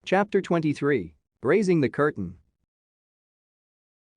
Chapter 23. Raising the Curtain.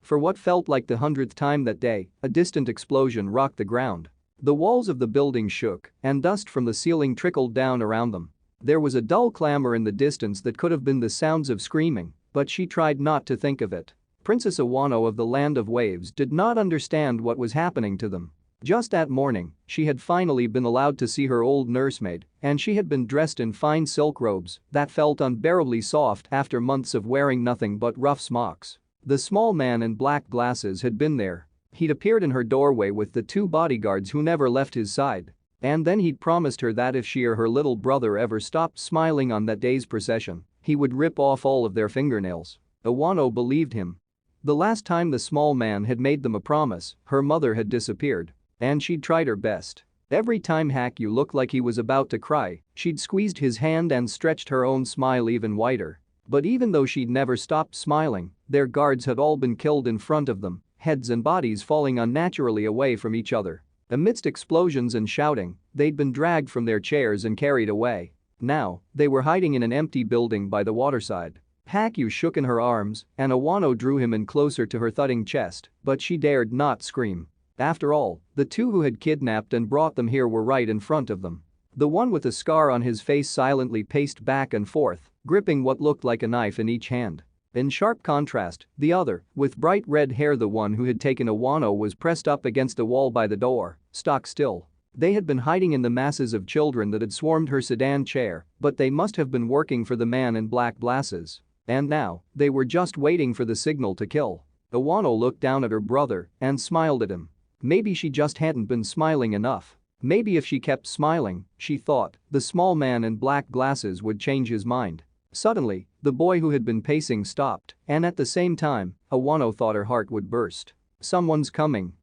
For what felt like the 100th time that day, a distant explosion rocked the ground. The walls of the building shook, and dust from the ceiling trickled down around them. There was a dull clamor in the distance that could have been the sounds of screaming, but she tried not to think of it. Princess Awano of the Land of Waves did not understand what was happening to them. Just that morning, she had finally been allowed to see her old nursemaid, and she had been dressed in fine silk robes that felt unbearably soft after months of wearing nothing but rough smocks. The small man in black glasses had been there. He'd appeared in her doorway with the two bodyguards who never left his side. And then he'd promised her that if she or her little brother ever stopped smiling on that day's procession, he would rip off all of their fingernails. Awano believed him. The last time the small man had made them a promise, her mother had disappeared. And she'd tried her best. Every time Haku looked like he was about to cry, she'd squeezed his hand and stretched her own smile even wider. But even though she'd never stopped smiling, their guards had all been killed in front of them, heads and bodies falling unnaturally away from each other. Amidst explosions and shouting, they'd been dragged from their chairs and carried away. Now, they were hiding in an empty building by the waterside. Haku shook in her arms, and Awano drew him in closer to her thudding chest, but she dared not scream. After all, the two who had kidnapped and brought them here were right in front of them. The one with a scar on his face silently paced back and forth, gripping what looked like a knife in each hand. In sharp contrast, the other, with bright red hair, the one who had taken Awano, was pressed up against the wall by the door, stock still. They had been hiding in the masses of children that had swarmed her sedan chair, but they must have been working for the man in black glasses. And now, they were just waiting for the signal to kill. Awano looked down at her brother and smiled at him. Maybe she just hadn't been smiling enough. Maybe if she kept smiling, she thought, the small man in black glasses would change his mind. Suddenly, the boy who had been pacing stopped, and at the same time, Awano thought her heart would burst. Someone's coming.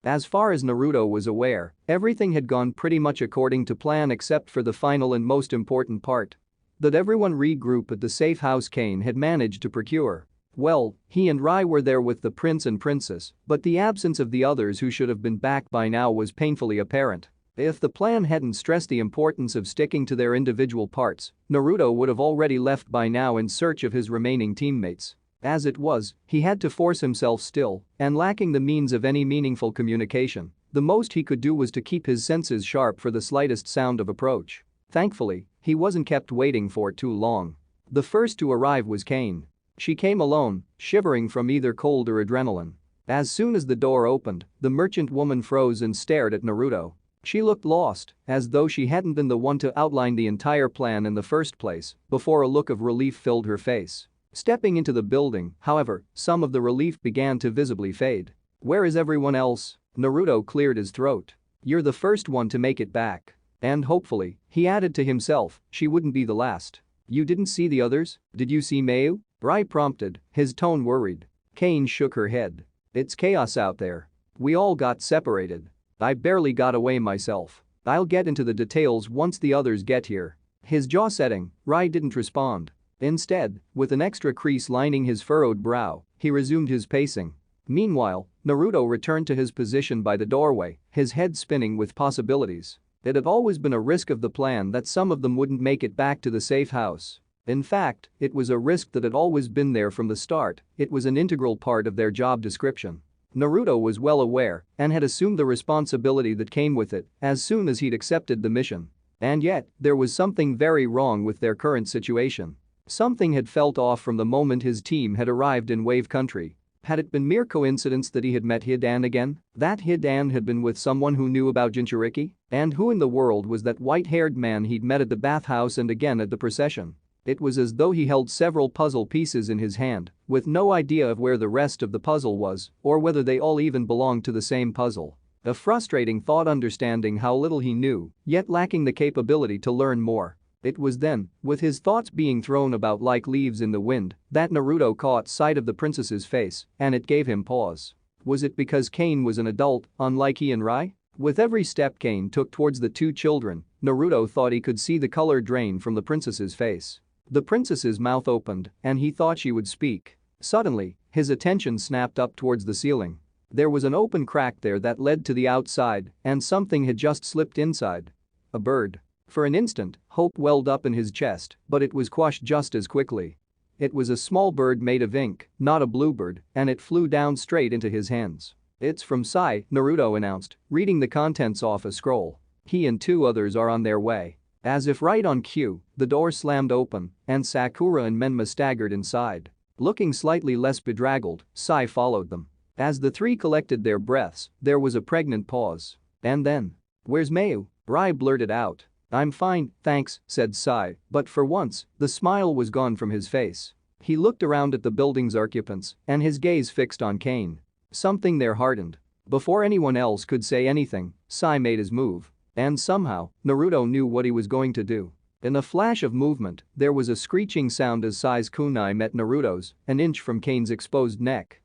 As far as Naruto was aware, everything had gone pretty much according to plan except for the final and most important part. That everyone regroup at the safe house Kane had managed to procure. Well, he and Rai were there with the prince and princess, but the absence of the others who should have been back by now was painfully apparent. If the plan hadn't stressed the importance of sticking to their individual parts, Naruto would have already left by now in search of his remaining teammates. As it was, he had to force himself still, and lacking the means of any meaningful communication, the most he could do was to keep his senses sharp for the slightest sound of approach. Thankfully, he wasn't kept waiting for too long. The first to arrive was Kane. She came alone, shivering from either cold or adrenaline. As soon as the door opened, the merchant woman froze and stared at Naruto. She looked lost, as though she hadn't been the one to outline the entire plan in the first place, before a look of relief filled her face. Stepping into the building, however, some of the relief began to visibly fade. "Where is everyone else?" Naruto cleared his throat. "You're the first one to make it back. And hopefully," he added to himself, "she wouldn't be the last. You didn't see the others, did you see Mayu?" Rai prompted, his tone worried. Kane shook her head. "It's chaos out there. We all got separated. I barely got away myself. I'll get into the details once the others get here." His jaw setting, Rai didn't respond. Instead, with an extra crease lining his furrowed brow, he resumed his pacing. Meanwhile, Naruto returned to his position by the doorway, his head spinning with possibilities. It had always been a risk of the plan that some of them wouldn't make it back to the safe house. In fact, it was a risk that had always been there from the start. It was an integral part of their job description. Naruto was well aware and had assumed the responsibility that came with it as soon as he'd accepted the mission. And yet, there was something very wrong with their current situation. Something had felt off from the moment his team had arrived in Wave Country. Had it been mere coincidence that he had met Hidan again? That Hidan had been with someone who knew about Jinchuriki? And who in the world was that white-haired man he'd met at the bathhouse and again at the procession? It was as though he held several puzzle pieces in his hand, with no idea of where the rest of the puzzle was or whether they all even belonged to the same puzzle. A frustrating thought, understanding how little he knew, yet lacking the capability to learn more. It was then, with his thoughts being thrown about like leaves in the wind, that Naruto caught sight of the princess's face, and it gave him pause. Was it because Kane was an adult, unlike he and Rai? With every step Kane took towards the two children, Naruto thought he could see the color drain from the princess's face. The princess's mouth opened, and he thought she would speak. Suddenly, his attention snapped up towards the ceiling. There was an open crack there that led to the outside, and something had just slipped inside. A bird. For an instant, hope welled up in his chest, but it was quashed just as quickly. It was a small bird made of ink, not a bluebird, and it flew down straight into his hands. "It's from Sai," Naruto announced, reading the contents off a scroll. "He and 2 others are on their way." As if right on cue, the door slammed open, and Sakura and Menma staggered inside. Looking slightly less bedraggled, Sai followed them. As the 3 collected their breaths, there was a pregnant pause. And then, "Where's Mayu?" Rai blurted out. "I'm fine, thanks," said Sai, but for once, the smile was gone from his face. He looked around at the building's occupants, and his gaze fixed on Kane. Something there hardened. Before anyone else could say anything, Sai made his move. And somehow, Naruto knew what he was going to do. In a flash of movement, there was a screeching sound as Sai's kunai met Naruto's, an inch from Kane's exposed neck.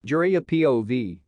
Jiraiya POV.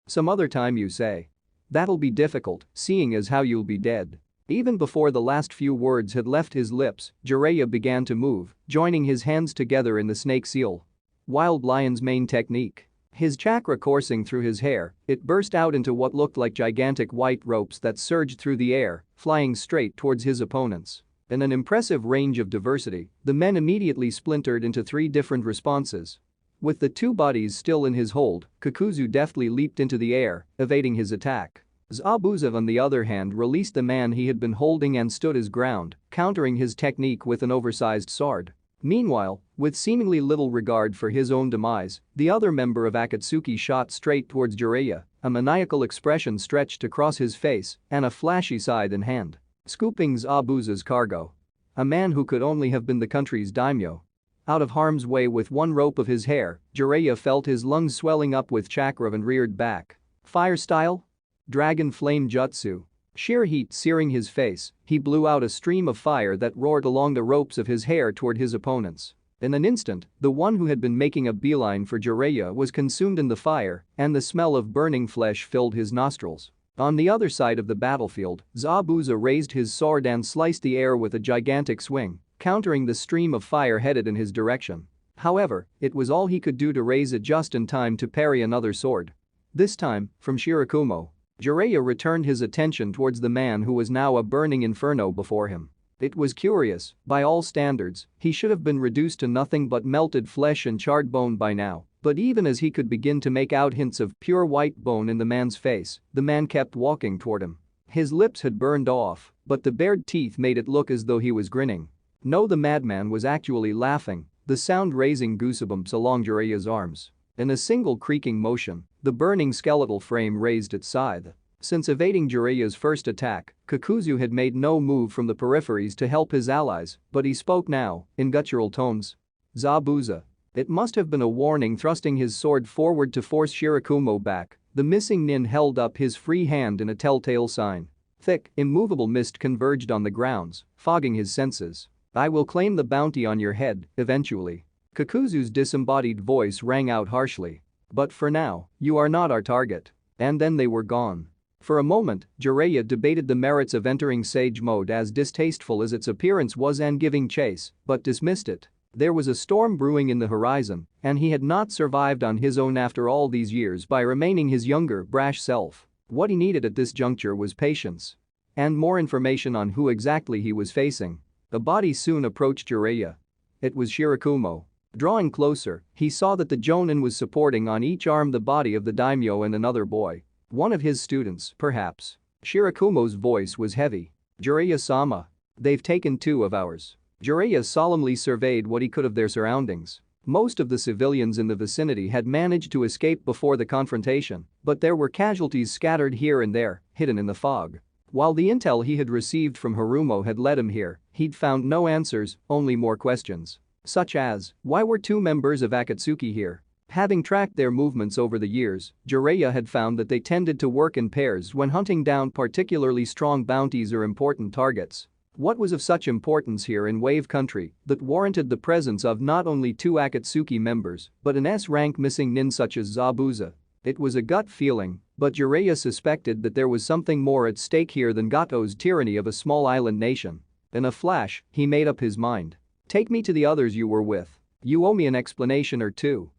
"Some other time you say. That'll be difficult, seeing as how you'll be dead." Even before the last few words had left his lips, Jiraiya began to move, joining his hands together in the snake seal. Wild Lion's main technique. His chakra coursing through his hair, it burst out into what looked like gigantic white ropes that surged through the air, flying straight towards his opponents. In an impressive range of diversity, the men immediately splintered into 3 different responses. With the 2 bodies still in his hold, Kakuzu deftly leaped into the air, evading his attack. Zabuza on the other hand released the man he had been holding and stood his ground, countering his technique with an oversized sword. Meanwhile, with seemingly little regard for his own demise, the other member of Akatsuki shot straight towards Jiraiya, a maniacal expression stretched across his face and a flashy scythe in hand. Scooping Zabuza's cargo. A man who could only have been the country's daimyo. Out of harm's way with 1 rope of his hair, Jiraiya felt his lungs swelling up with chakra and reared back. Fire style? Dragon flame jutsu. Sheer heat searing his face, he blew out a stream of fire that roared along the ropes of his hair toward his opponents. In an instant, the one who had been making a beeline for Jiraiya was consumed in the fire, and the smell of burning flesh filled his nostrils. On the other side of the battlefield, Zabuza raised his sword and sliced the air with a gigantic swing, countering the stream of fire headed in his direction. However, it was all he could do to raise it just in time to parry another sword. This time, from Shirakumo. Jiraiya returned his attention towards the man who was now a burning inferno before him. It was curious, by all standards, he should have been reduced to nothing but melted flesh and charred bone by now, but even as he could begin to make out hints of pure white bone in the man's face, the man kept walking toward him. His lips had burned off, but the bared teeth made it look as though he was grinning. No, the madman was actually laughing, the sound raising goosebumps along Jiraiya's arms. In a single creaking motion, the burning skeletal frame raised its scythe. Since evading Jiraiya's first attack, Kakuzu had made no move from the peripheries to help his allies, but he spoke now, in guttural tones. "Zabuza." It must have been a warning, thrusting his sword forward to force Shirakumo back. The missing nin held up his free hand in a telltale sign. Thick, immovable mist converged on the grounds, fogging his senses. "I will claim the bounty on your head, eventually." Kakuzu's disembodied voice rang out harshly. "But for now, you are not our target." And then they were gone. For a moment, Jiraiya debated the merits of entering Sage Mode, as distasteful as its appearance was, and giving chase, but dismissed it. There was a storm brewing in the horizon, and he had not survived on his own after all these years by remaining his younger, brash self. What he needed at this juncture was patience. And more information on who exactly he was facing. A body soon approached Jiraiya. It was Shirakumo. Drawing closer, he saw that the Jonin was supporting on each arm the body of the daimyo and another boy. One of his students, perhaps. Shirakumo's voice was heavy. "Jiraiya-sama. They've taken 2 of ours." Jiraiya solemnly surveyed what he could of their surroundings. Most of the civilians in the vicinity had managed to escape before the confrontation, but there were casualties scattered here and there, hidden in the fog. While the intel he had received from Harumo had led him here, he'd found no answers, only more questions. Such as, why were 2 members of Akatsuki here? Having tracked their movements over the years, Jiraiya had found that they tended to work in pairs when hunting down particularly strong bounties or important targets. What was of such importance here in Wave Country that warranted the presence of not only 2 Akatsuki members, but an S-rank missing nin such as Zabuza? It was a gut feeling, but Jiraiya suspected that there was something more at stake here than Gato's tyranny of a small island nation. In a flash, he made up his mind. "Take me to the others you were with. You owe me an explanation or 2.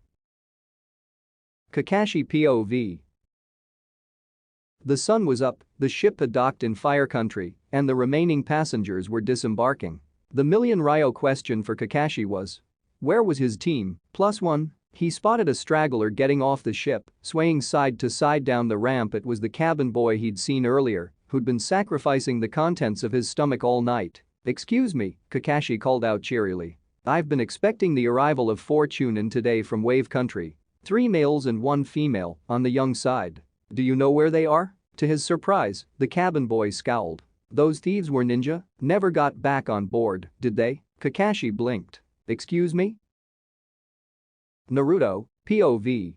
Kakashi POV. The sun was up, the ship had docked in Fire Country, and the remaining passengers were disembarking. The million Ryo question for Kakashi was, where was his team? +1. He spotted a straggler getting off the ship, swaying side to side down the ramp. It was the cabin boy he'd seen earlier, who'd been sacrificing the contents of his stomach all night. Excuse me, Kakashi called out cheerily. I've been expecting the arrival of 4 Chunin today from Wave Country. 3 males and 1 female, on the young side. Do you know where they are? To his surprise, the cabin boy scowled. Those thieves were ninja? Never got back on board, did they? Kakashi blinked. Excuse me? Naruto, POV.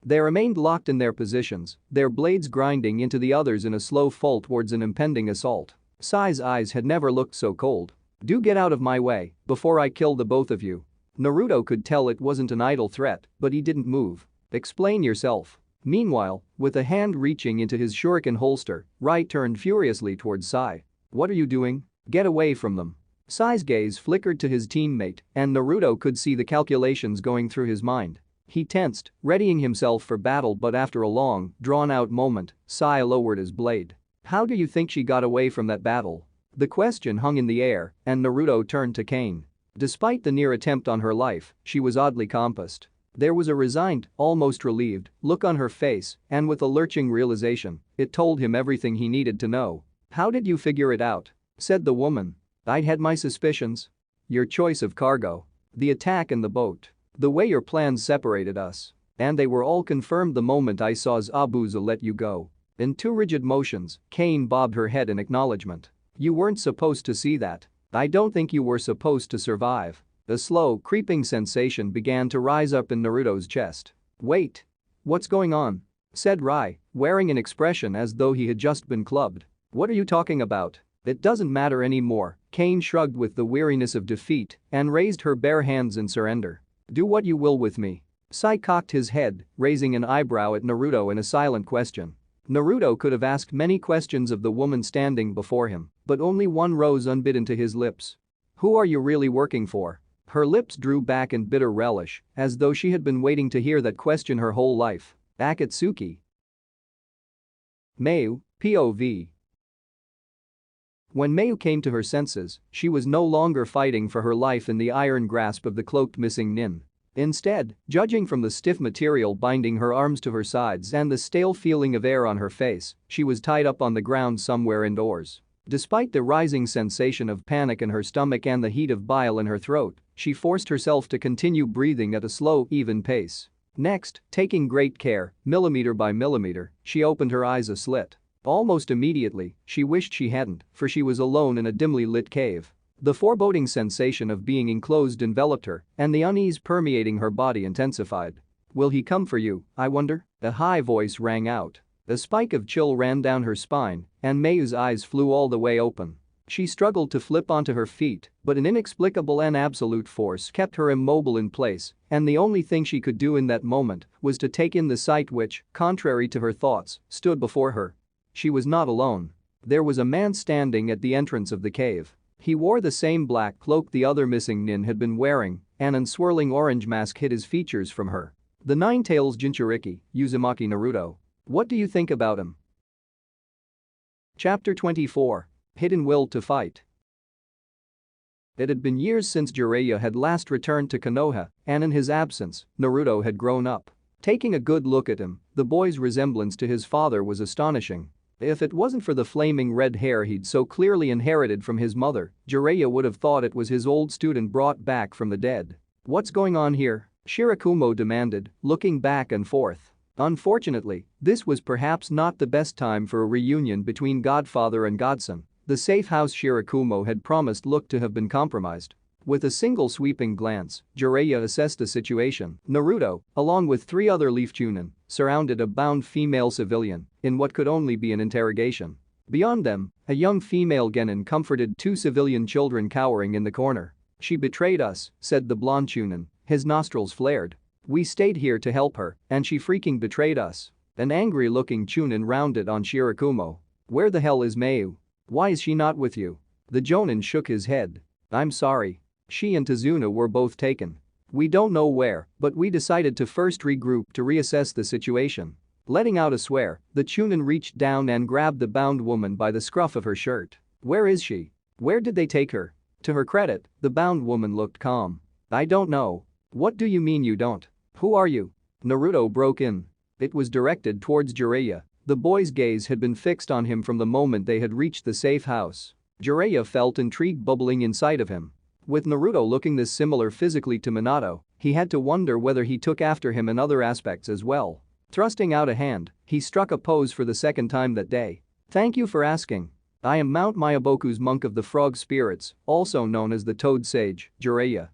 They remained locked in their positions, their blades grinding into the others in a slow fall towards an impending assault. Sai's eyes had never looked so cold. Do get out of my way before I kill the both of you. Naruto could tell it wasn't an idle threat, but he didn't move. Explain yourself. Meanwhile, with a hand reaching into his shuriken holster, Rai turned furiously towards Sai. What are you doing? Get away from them. Sai's gaze flickered to his teammate, and Naruto could see the calculations going through his mind. He tensed, readying himself for battle, but after a long, drawn-out moment, Sai lowered his blade. How do you think she got away from that battle? The question hung in the air, and Naruto turned to Kane. Despite the near attempt on her life, she was oddly composed. There was a resigned, almost relieved, look on her face, and with a lurching realization, it told him everything he needed to know. How did you figure it out? Said the woman. I'd had my suspicions. Your choice of cargo. The attack and the boat. The way your plans separated us. And they were all confirmed the moment I saw Zabuza let you go. In 2 rigid motions, Kane bobbed her head in acknowledgement. You weren't supposed to see that. I don't think you were supposed to survive. A slow, creeping sensation began to rise up in Naruto's chest. Wait. What's going on? Said Rai, wearing an expression as though he had just been clubbed. What are you talking about? It doesn't matter anymore. Kane shrugged with the weariness of defeat and raised her bare hands in surrender. Do what you will with me. Sai cocked his head, raising an eyebrow at Naruto in a silent question. Naruto could have asked many questions of the woman standing before him, but only one rose unbidden to his lips. Who are you really working for? Her lips drew back in bitter relish, as though she had been waiting to hear that question her whole life. Akatsuki. Mayu, POV. When Mayu came to her senses, she was no longer fighting for her life in the iron grasp of the cloaked missing nin. Instead, judging from the stiff material binding her arms to her sides and the stale feeling of air on her face, she was tied up on the ground somewhere indoors. Despite the rising sensation of panic in her stomach and the heat of bile in her throat, she forced herself to continue breathing at a slow, even pace. Next, taking great care, millimeter by millimeter, she opened her eyes a slit. Almost immediately, she wished she hadn't, for she was alone in a dimly lit cave. The foreboding sensation of being enclosed enveloped her, and the unease permeating her body intensified. Will he come for you, I wonder? A high voice rang out. A spike of chill ran down her spine, and Mayu's eyes flew all the way open. She struggled to flip onto her feet, but an inexplicable and absolute force kept her immobile in place, and the only thing she could do in that moment was to take in the sight which, contrary to her thoughts, stood before her. She was not alone. There was a man standing at the entrance of the cave. He wore the same black cloak the other missing nin had been wearing, and an unswirling orange mask hid his features from her. The Nine-Tails Jinchuriki, Uzumaki Naruto. What do you think about him? Chapter 24. Hidden Will to Fight. It had been years since Jiraiya had last returned to Konoha, and in his absence, Naruto had grown up. Taking a good look at him, the boy's resemblance to his father was astonishing. If it wasn't for the flaming red hair he'd so clearly inherited from his mother, Jiraiya would have thought it was his old student brought back from the dead. What's going on here? Shirakumo demanded, looking back and forth. Unfortunately, this was perhaps not the best time for a reunion between godfather and godson. The safe house Shirakumo had promised looked to have been compromised. With a single sweeping glance, Jiraiya assessed the situation. Naruto, along with 3 other Leaf Chunin, surrounded a bound female civilian in what could only be an interrogation. Beyond them, a young female Genin comforted 2 civilian children cowering in the corner. She betrayed us, said the blonde Chunin, his nostrils flared. We stayed here to help her, and she freaking betrayed us. An angry-looking Chunin rounded on Shirakumo. Where the hell is Mayu? Why is she not with you? The Jonin shook his head. I'm sorry. She and Tazuna were both taken. We don't know where, but we decided to first regroup to reassess the situation. Letting out a swear, the Chunin reached down and grabbed the bound woman by the scruff of her shirt. "Where is she? Where did they take her?" To her credit, the bound woman looked calm. "I don't know." "What do you mean you don't? Who are you?" Naruto broke in. It was directed towards Jiraiya. The boy's gaze had been fixed on him from the moment they had reached the safe house. Jiraiya felt intrigue bubbling inside of him. With Naruto looking this similar physically to Minato, he had to wonder whether he took after him in other aspects as well. Thrusting out a hand, he struck a pose for the second time that day. "Thank you for asking. I am Mount Mayaboku's Monk of the Frog Spirits, also known as the Toad Sage, Jiraiya."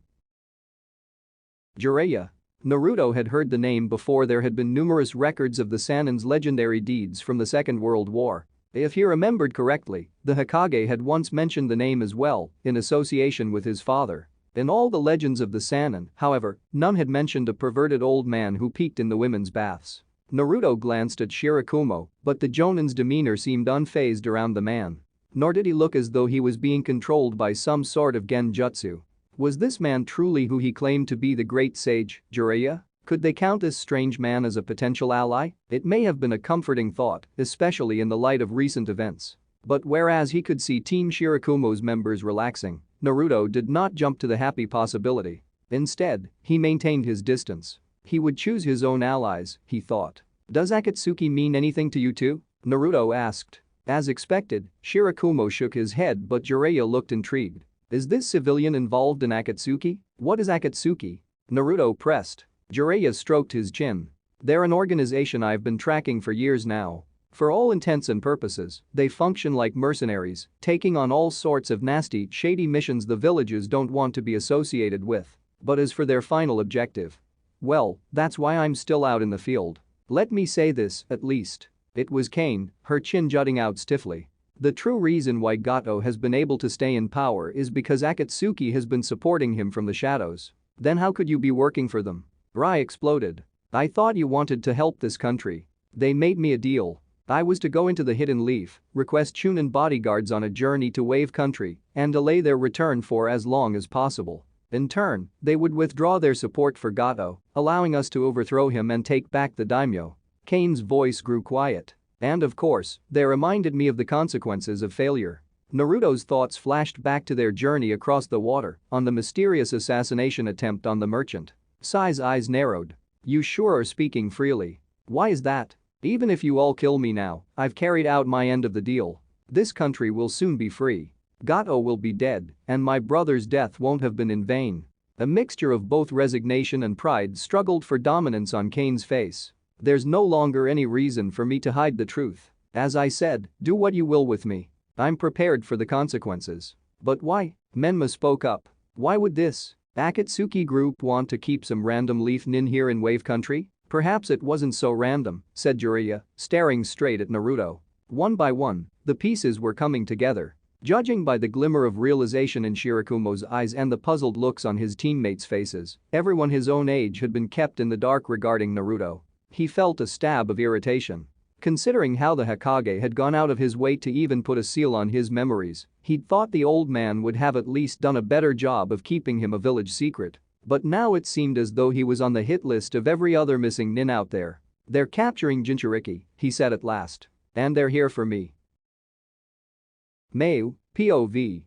Jiraiya. Naruto had heard the name before. There had been numerous records of the Sanin's legendary deeds from the Second World War. If he remembered correctly, the Hokage had once mentioned the name as well, in association with his father. In all the legends of the Sanin, however, none had mentioned a perverted old man who peeked in the women's baths. Naruto glanced at Shirakumo, but the Jonin's demeanor seemed unfazed around the man. Nor did he look as though he was being controlled by some sort of genjutsu. Was this man truly who he claimed to be, the great sage, Jiraiya? Could they count this strange man as a potential ally? It may have been a comforting thought, especially in the light of recent events. But whereas he could see Team Shirakumo's members relaxing, Naruto did not jump to the happy possibility. Instead, he maintained his distance. He would choose his own allies, he thought. "Does Akatsuki mean anything to you too?" Naruto asked. As expected, Shirakumo shook his head, but Jiraiya looked intrigued. "Is this civilian involved in Akatsuki? What is Akatsuki?" Naruto pressed. Jiraiya stroked his chin. "They're an organization I've been tracking for years now. For all intents and purposes, they function like mercenaries, taking on all sorts of nasty, shady missions the villages don't want to be associated with. But as for their final objective, well, that's why I'm still out in the field. Let me say this, at least." It was Kane, her chin jutting out stiffly. "The true reason why Gato has been able to stay in power is because Akatsuki has been supporting him from the shadows." "Then how could you be working for them?" Rai exploded. "I thought you wanted to help this country. They made me a deal. I was to go into the Hidden Leaf, request Chunin bodyguards on a journey to Wave Country, and delay their return for as long as possible. In turn, they would withdraw their support for Gato, allowing us to overthrow him and take back the daimyo." Kane's voice grew quiet. "And of course, they reminded me of the consequences of failure." Naruto's thoughts flashed back to their journey across the water on the mysterious assassination attempt on the merchant. Sai's eyes narrowed. "You sure are speaking freely. Why is that? Even if you all kill me now, I've carried out my end of the deal. This country will soon be free. Gato will be dead, and my brother's death won't have been in vain." A mixture of both resignation and pride struggled for dominance on Kane's face. "There's no longer any reason for me to hide the truth. As I said, do what you will with me. I'm prepared for the consequences." "But why?" Menma spoke up. "Why would this Akatsuki group want to keep some random leaf nin here in Wave Country?" "Perhaps it wasn't so random," said Jiraiya, staring straight at Naruto. One by one, the pieces were coming together. Judging by the glimmer of realization in Shirakumo's eyes and the puzzled looks on his teammates' faces, everyone his own age had been kept in the dark regarding Naruto. He felt a stab of irritation. Considering how the Hokage had gone out of his way to even put a seal on his memories, he'd thought the old man would have at least done a better job of keeping him a village secret. But now it seemed as though he was on the hit list of every other missing nin out there. "They're capturing Jinchuriki," he said at last. "And they're here for me." Mayu, POV.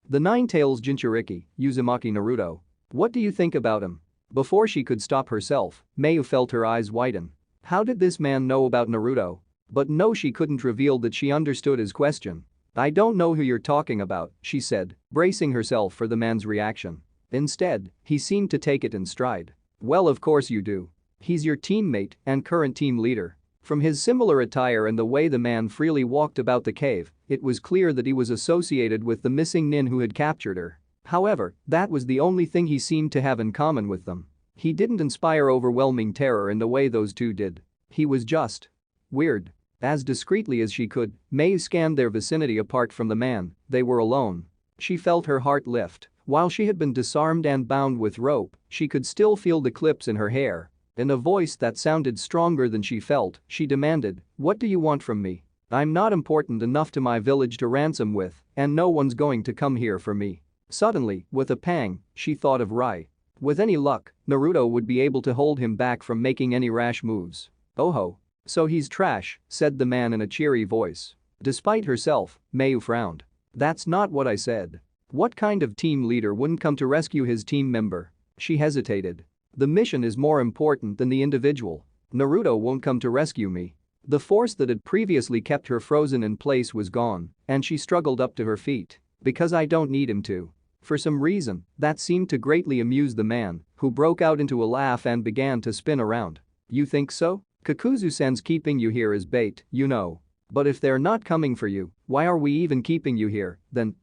The Nine-Tails Jinchuriki, Uzumaki Naruto. What do you think about him? Before she could stop herself, Mayu felt her eyes widen. How did this man know about Naruto? But no, she couldn't reveal that she understood his question. "I don't know who you're talking about," she said, bracing herself for the man's reaction. Instead, he seemed to take it in stride. "Well, of course you do. He's your teammate and current team leader." From his similar attire and the way the man freely walked about the cave, it was clear that he was associated with the missing nin who had captured her. However, that was the only thing he seemed to have in common with them. He didn't inspire overwhelming terror in the way those two did. He was just weird. As discreetly as she could, Mayu scanned their vicinity. Apart from the man, they were alone. She felt her heart lift. While she had been disarmed and bound with rope, she could still feel the clips in her hair. In a voice that sounded stronger than she felt, she demanded, "What do you want from me? I'm not important enough to my village to ransom with, and no one's going to come here for me." Suddenly, with a pang, she thought of Rai. With any luck, Naruto would be able to hold him back from making any rash moves. "Oh ho. So he's trash," said the man in a cheery voice. Despite herself, Mayu frowned. "That's not what I said. What kind of team leader wouldn't come to rescue his team member?" She hesitated. "The mission is more important than the individual. Naruto won't come to rescue me." The force that had previously kept her frozen in place was gone, and she struggled up to her feet. "Because I don't need him to." For some reason, that seemed to greatly amuse the man, who broke out into a laugh and began to spin around. "You think so? Kakuzu-san's keeping you here as bait, you know. But if they're not coming for you, why are we even keeping you here, then,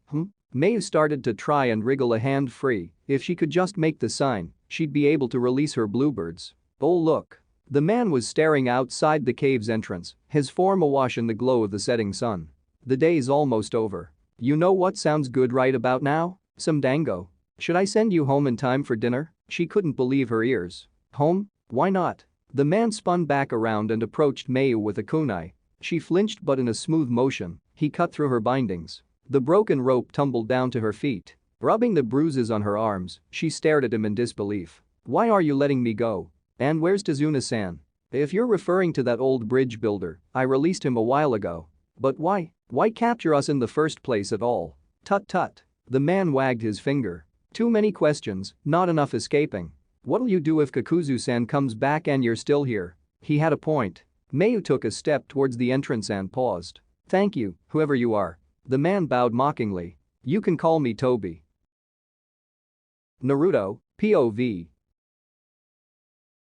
Mayu started to try and wriggle a hand free. If she could just make the sign, she'd be able to release her bluebirds. "Oh look." The man was staring outside the cave's entrance, his form awash in the glow of the setting sun. "The day's almost over. You know what sounds good right about now? Some dango. Should I send you home in time for dinner?" She couldn't believe her ears. "Home? Why not?" The man spun back around and approached Mayu with a kunai. She flinched, but in a smooth motion, he cut through her bindings. The broken rope tumbled down to her feet. Rubbing the bruises on her arms, she stared at him in disbelief. "Why are you letting me go? And where's Tazuna-san?" "If you're referring to that old bridge builder, I released him a while ago." "But why? Why capture us in the first place at all?" "Tut tut." The man wagged his finger. "Too many questions, not enough escaping. What'll you do if Kakuzu-san comes back and you're still here?" He had a point. Mayu took a step towards the entrance and paused. "Thank you, whoever you are." The man bowed mockingly. "You can call me Toby." Naruto, POV.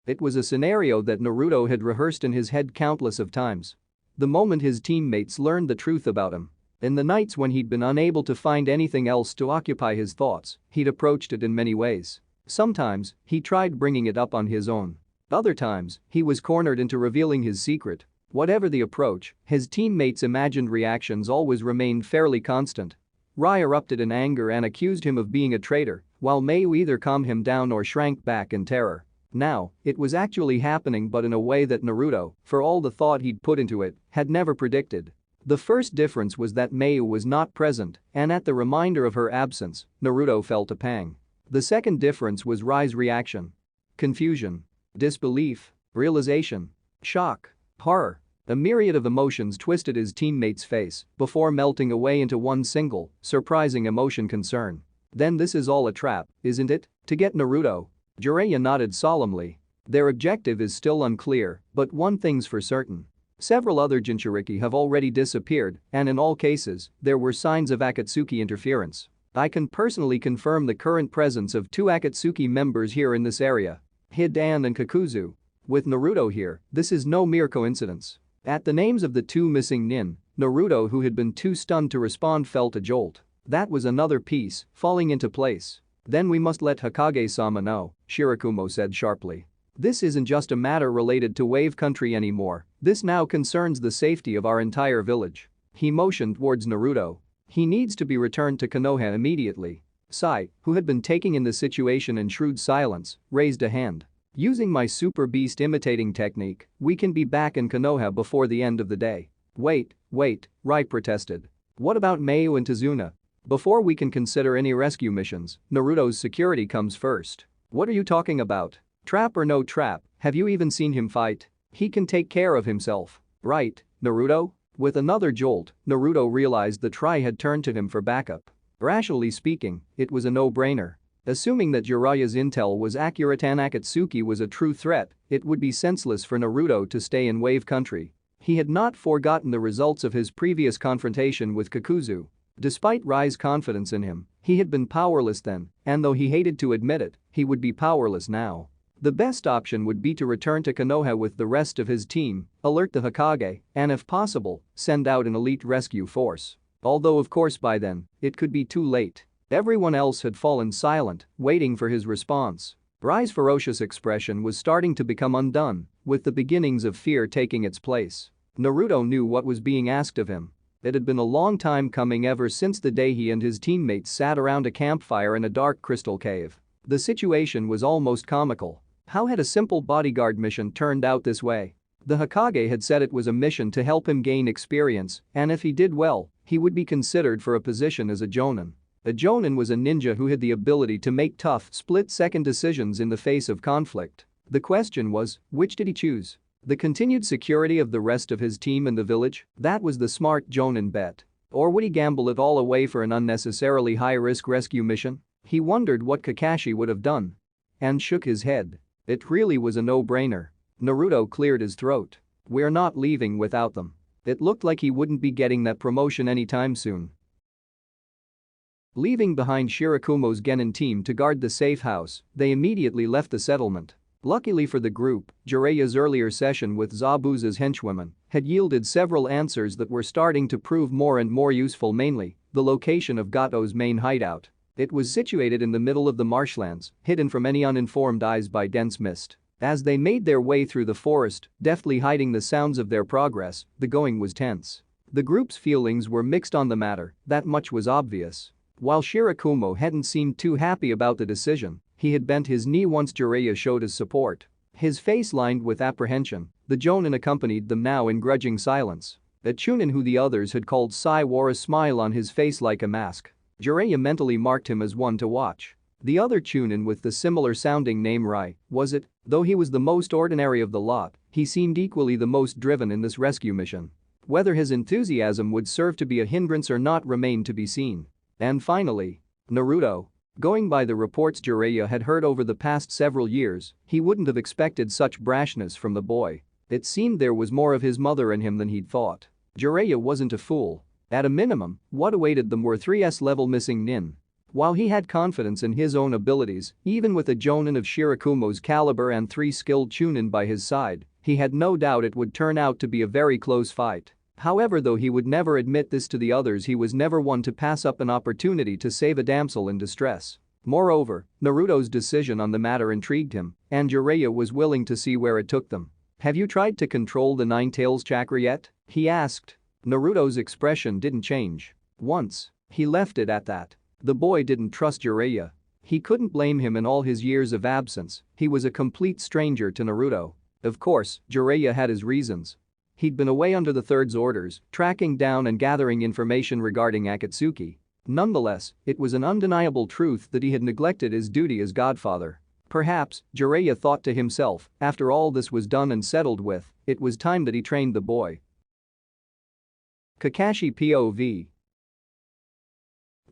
It was a scenario that Naruto had rehearsed in his head countless of times. The moment his teammates learned the truth about him. In the nights when he'd been unable to find anything else to occupy his thoughts, he'd approached it in many ways. Sometimes, he tried bringing it up on his own. Other times, he was cornered into revealing his secret. Whatever the approach, his teammates' imagined reactions always remained fairly constant. Rai erupted in anger and accused him of being a traitor, while Mayu either calmed him down or shrank back in terror. Now, it was actually happening, but in a way that Naruto, for all the thought he'd put into it, had never predicted. The first difference was that Mayu was not present, and at the reminder of her absence, Naruto felt a pang. The second difference was Rai's reaction. Confusion. Disbelief. Realization. Shock. Horror. A myriad of emotions twisted his teammate's face before melting away into one single, surprising emotion: concern. "Then this is all a trap, isn't it? To get Naruto?" Jiraiya nodded solemnly. "Their objective is still unclear, but one thing's for certain. Several other Jinchuriki have already disappeared, and in all cases, there were signs of Akatsuki interference. I can personally confirm the current presence of 2 Akatsuki members here in this area. Hidan and Kakuzu. With Naruto here, this is no mere coincidence." At the names of the 2 missing nin, Naruto, who had been too stunned to respond, felt a jolt. That was another piece falling into place. "Then we must let Hokage-sama know," Shirakumo said sharply. "This isn't just a matter related to Wave Country anymore, this now concerns the safety of our entire village." He motioned towards Naruto. "He needs to be returned to Konoha immediately." Sai, who had been taking in the situation in shrewd silence, raised a hand. "Using my super beast imitating technique, we can be back in Konoha before the end of the day." Wait, Rai protested. "What about Mayu and Tazuna? Before we can consider any rescue missions, Naruto's security comes first." "What are you talking about? Trap or no trap, have you even seen him fight? He can take care of himself." "Right, Naruto?" With another jolt, Naruto realized that Rai had turned to him for backup. Rationally speaking, it was a no-brainer. Assuming that Jiraiya's intel was accurate and Akatsuki was a true threat, it would be senseless for Naruto to stay in Wave Country. He had not forgotten the results of his previous confrontation with Kakuzu. Despite Rai's confidence in him, he had been powerless then, and though he hated to admit it, he would be powerless now. The best option would be to return to Konoha with the rest of his team, alert the Hokage, and if possible, send out an elite rescue force. Although of course by then, it could be too late. Everyone else had fallen silent, waiting for his response. Rai's ferocious expression was starting to become undone, with the beginnings of fear taking its place. Naruto knew what was being asked of him. It had been a long time coming, ever since the day he and his teammates sat around a campfire in a dark crystal cave. The situation was almost comical. How had a simple bodyguard mission turned out this way? The Hokage had said it was a mission to help him gain experience, and if he did well, he would be considered for a position as a jonin. A Jonin was a ninja who had the ability to make tough, split-second decisions in the face of conflict. The question was, which did he choose? The continued security of the rest of his team in the village? That was the smart Jonin bet. Or would he gamble it all away for an unnecessarily high-risk rescue mission? He wondered what Kakashi would have done. And shook his head. It really was a no-brainer. Naruto cleared his throat. We're not leaving without them. It looked like he wouldn't be getting that promotion anytime soon. Leaving behind Shirakumo's Genin team to guard the safe house, they immediately left the settlement. Luckily for the group, Jiraiya's earlier session with Zabuza's henchwomen had yielded several answers that were starting to prove more and more useful, mainly the location of Gato's main hideout. It was situated in the middle of the marshlands, hidden from any uninformed eyes by dense mist. As they made their way through the forest, deftly hiding the sounds of their progress, the going was tense. The group's feelings were mixed on the matter, that much was obvious. While Shirakumo hadn't seemed too happy about the decision, he had bent his knee once Jiraiya showed his support. His face lined with apprehension, the Jonin accompanied them now in grudging silence. A Chunin who the others had called Sai wore a smile on his face like a mask. Jiraiya mentally marked him as one to watch. The other Chunin with the similar-sounding name Rai, was it? Though he was the most ordinary of the lot, he seemed equally the most driven in this rescue mission. Whether his enthusiasm would serve to be a hindrance or not remained to be seen. And finally, Naruto. Going by the reports Jiraiya had heard over the past several years, he wouldn't have expected such brashness from the boy. It seemed there was more of his mother in him than he'd thought. Jiraiya wasn't a fool. At a minimum, what awaited them were 3S-level missing nin. While he had confidence in his own abilities, even with a Jonin of Shirakumo's caliber and 3 skilled Chunin by his side, he had no doubt it would turn out to be a very close fight. However, though he would never admit this to the others, he was never one to pass up an opportunity to save a damsel in distress. Moreover, Naruto's decision on the matter intrigued him, and Jiraiya was willing to see where it took them. "Have you tried to control the Nine-Tails chakra yet?" he asked. Naruto's expression didn't change. Once, he left it at that. The boy didn't trust Jiraiya. He couldn't blame him. In all his years of absence, he was a complete stranger to Naruto. Of course, Jiraiya had his reasons. He'd been away under the Third's orders, tracking down and gathering information regarding Akatsuki. Nonetheless, it was an undeniable truth that he had neglected his duty as godfather. Perhaps, Jiraiya thought to himself, after all this was done and settled with, it was time that he trained the boy. Kakashi POV.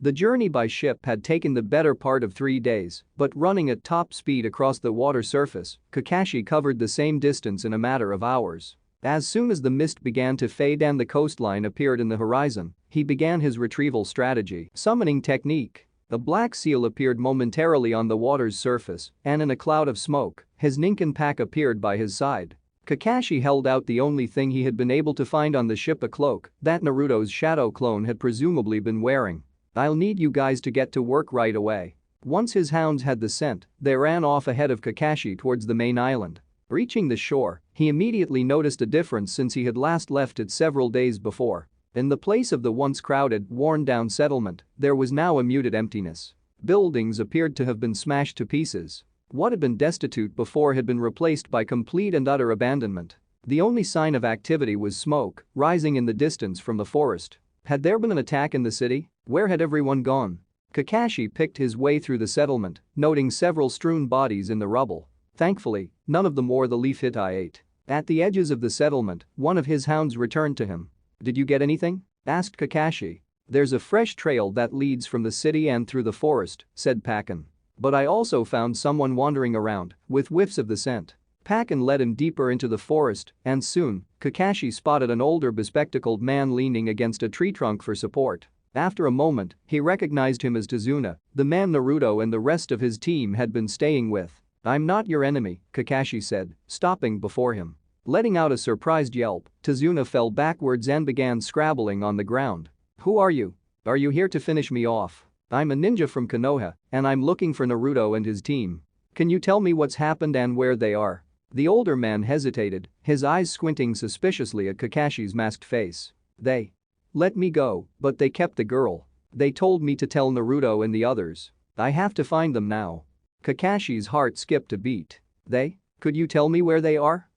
The journey by ship had taken the better part of 3 days, but running at top speed across the water surface, Kakashi covered the same distance in a matter of hours. As soon as the mist began to fade and the coastline appeared in the horizon, he began his retrieval strategy, summoning technique. A black seal appeared momentarily on the water's surface, and in a cloud of smoke, his Ninken pack appeared by his side. Kakashi held out the only thing he had been able to find on the ship, a cloak that Naruto's shadow clone had presumably been wearing. "I'll need you guys to get to work right away." Once his hounds had the scent, they ran off ahead of Kakashi towards the main island. Reaching the shore, he immediately noticed a difference since he had last left it several days before. In the place of the once crowded, worn-down settlement, there was now a muted emptiness. Buildings appeared to have been smashed to pieces. What had been destitute before had been replaced by complete and utter abandonment. The only sign of activity was smoke, rising in the distance from the forest. Had there been an attack in the city? Where had everyone gone? Kakashi picked his way through the settlement, noting several strewn bodies in the rubble. Thankfully, none of them wore the leaf hit I ate. At the edges of the settlement, one of his hounds returned to him. "Did you get anything?" asked Kakashi. "There's a fresh trail that leads from the city and through the forest," said Pakken. "But I also found someone wandering around, with whiffs of the scent." Pakken led him deeper into the forest, and soon, Kakashi spotted an older bespectacled man leaning against a tree trunk for support. After a moment, he recognized him as Tazuna, the man Naruto and the rest of his team had been staying with. "I'm not your enemy," Kakashi said, stopping before him. Letting out a surprised yelp, Tazuna fell backwards and began scrabbling on the ground. "Who are you? Are you here to finish me off? I'm a ninja from Konoha, and I'm looking for Naruto and his team. Can you tell me what's happened and where they are?" The older man hesitated, his eyes squinting suspiciously at Kakashi's masked face. "They let me go, but they kept the girl. They told me to tell Naruto and the others. I have to find them now." Kakashi's heart skipped a beat. "They? Could you tell me where they are?"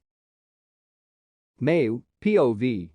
Mayu, POV.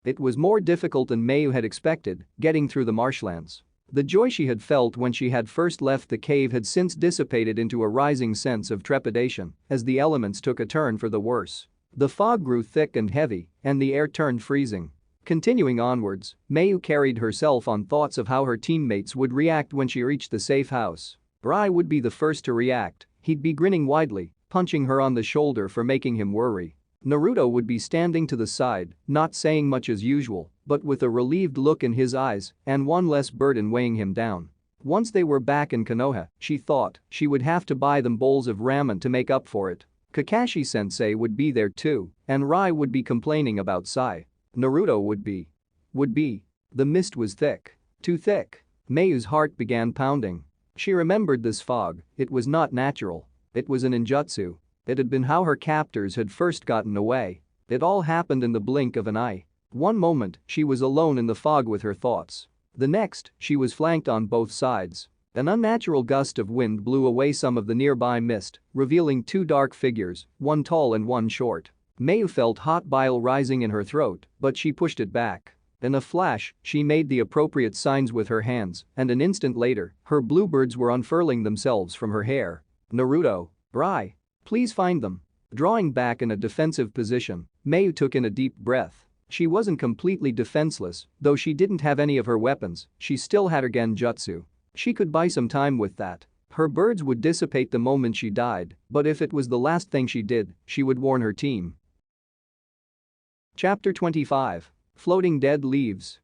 It was more difficult than Mayu had expected, getting through the marshlands. The joy she had felt when she had first left the cave had since dissipated into a rising sense of trepidation as the elements took a turn for the worse. The fog grew thick and heavy, and the air turned freezing. Continuing onwards, Mayu carried herself on thoughts of how her teammates would react when she reached the safe house. Rai would be the first to react, he'd be grinning widely, punching her on the shoulder for making him worry. Naruto would be standing to the side, not saying much as usual, but with a relieved look in his eyes and one less burden weighing him down. Once they were back in Konoha, she thought she would have to buy them bowls of ramen to make up for it. Kakashi-sensei would be there too, and Rai would be complaining about Sai. Naruto would be. The mist was thick. Too thick. Mayu's heart began pounding. She remembered this fog, it was not natural. It was an ninjutsu. It had been how her captors had first gotten away. It all happened in the blink of an eye. One moment, she was alone in the fog with her thoughts. The next, she was flanked on both sides. An unnatural gust of wind blew away some of the nearby mist, revealing two dark figures, one tall and one short. Mayu felt hot bile rising in her throat, but she pushed it back. In a flash, she made the appropriate signs with her hands, and an instant later, her bluebirds were unfurling themselves from her hair. Naruto. Rai. Please find them. Drawing back in a defensive position, Mayu took in a deep breath. She wasn't completely defenseless, though she didn't have any of her weapons, she still had her genjutsu. She could buy some time with that. Her birds would dissipate the moment she died, but if it was the last thing she did, she would warn her team. Chapter 25. Floating Dead Leaves.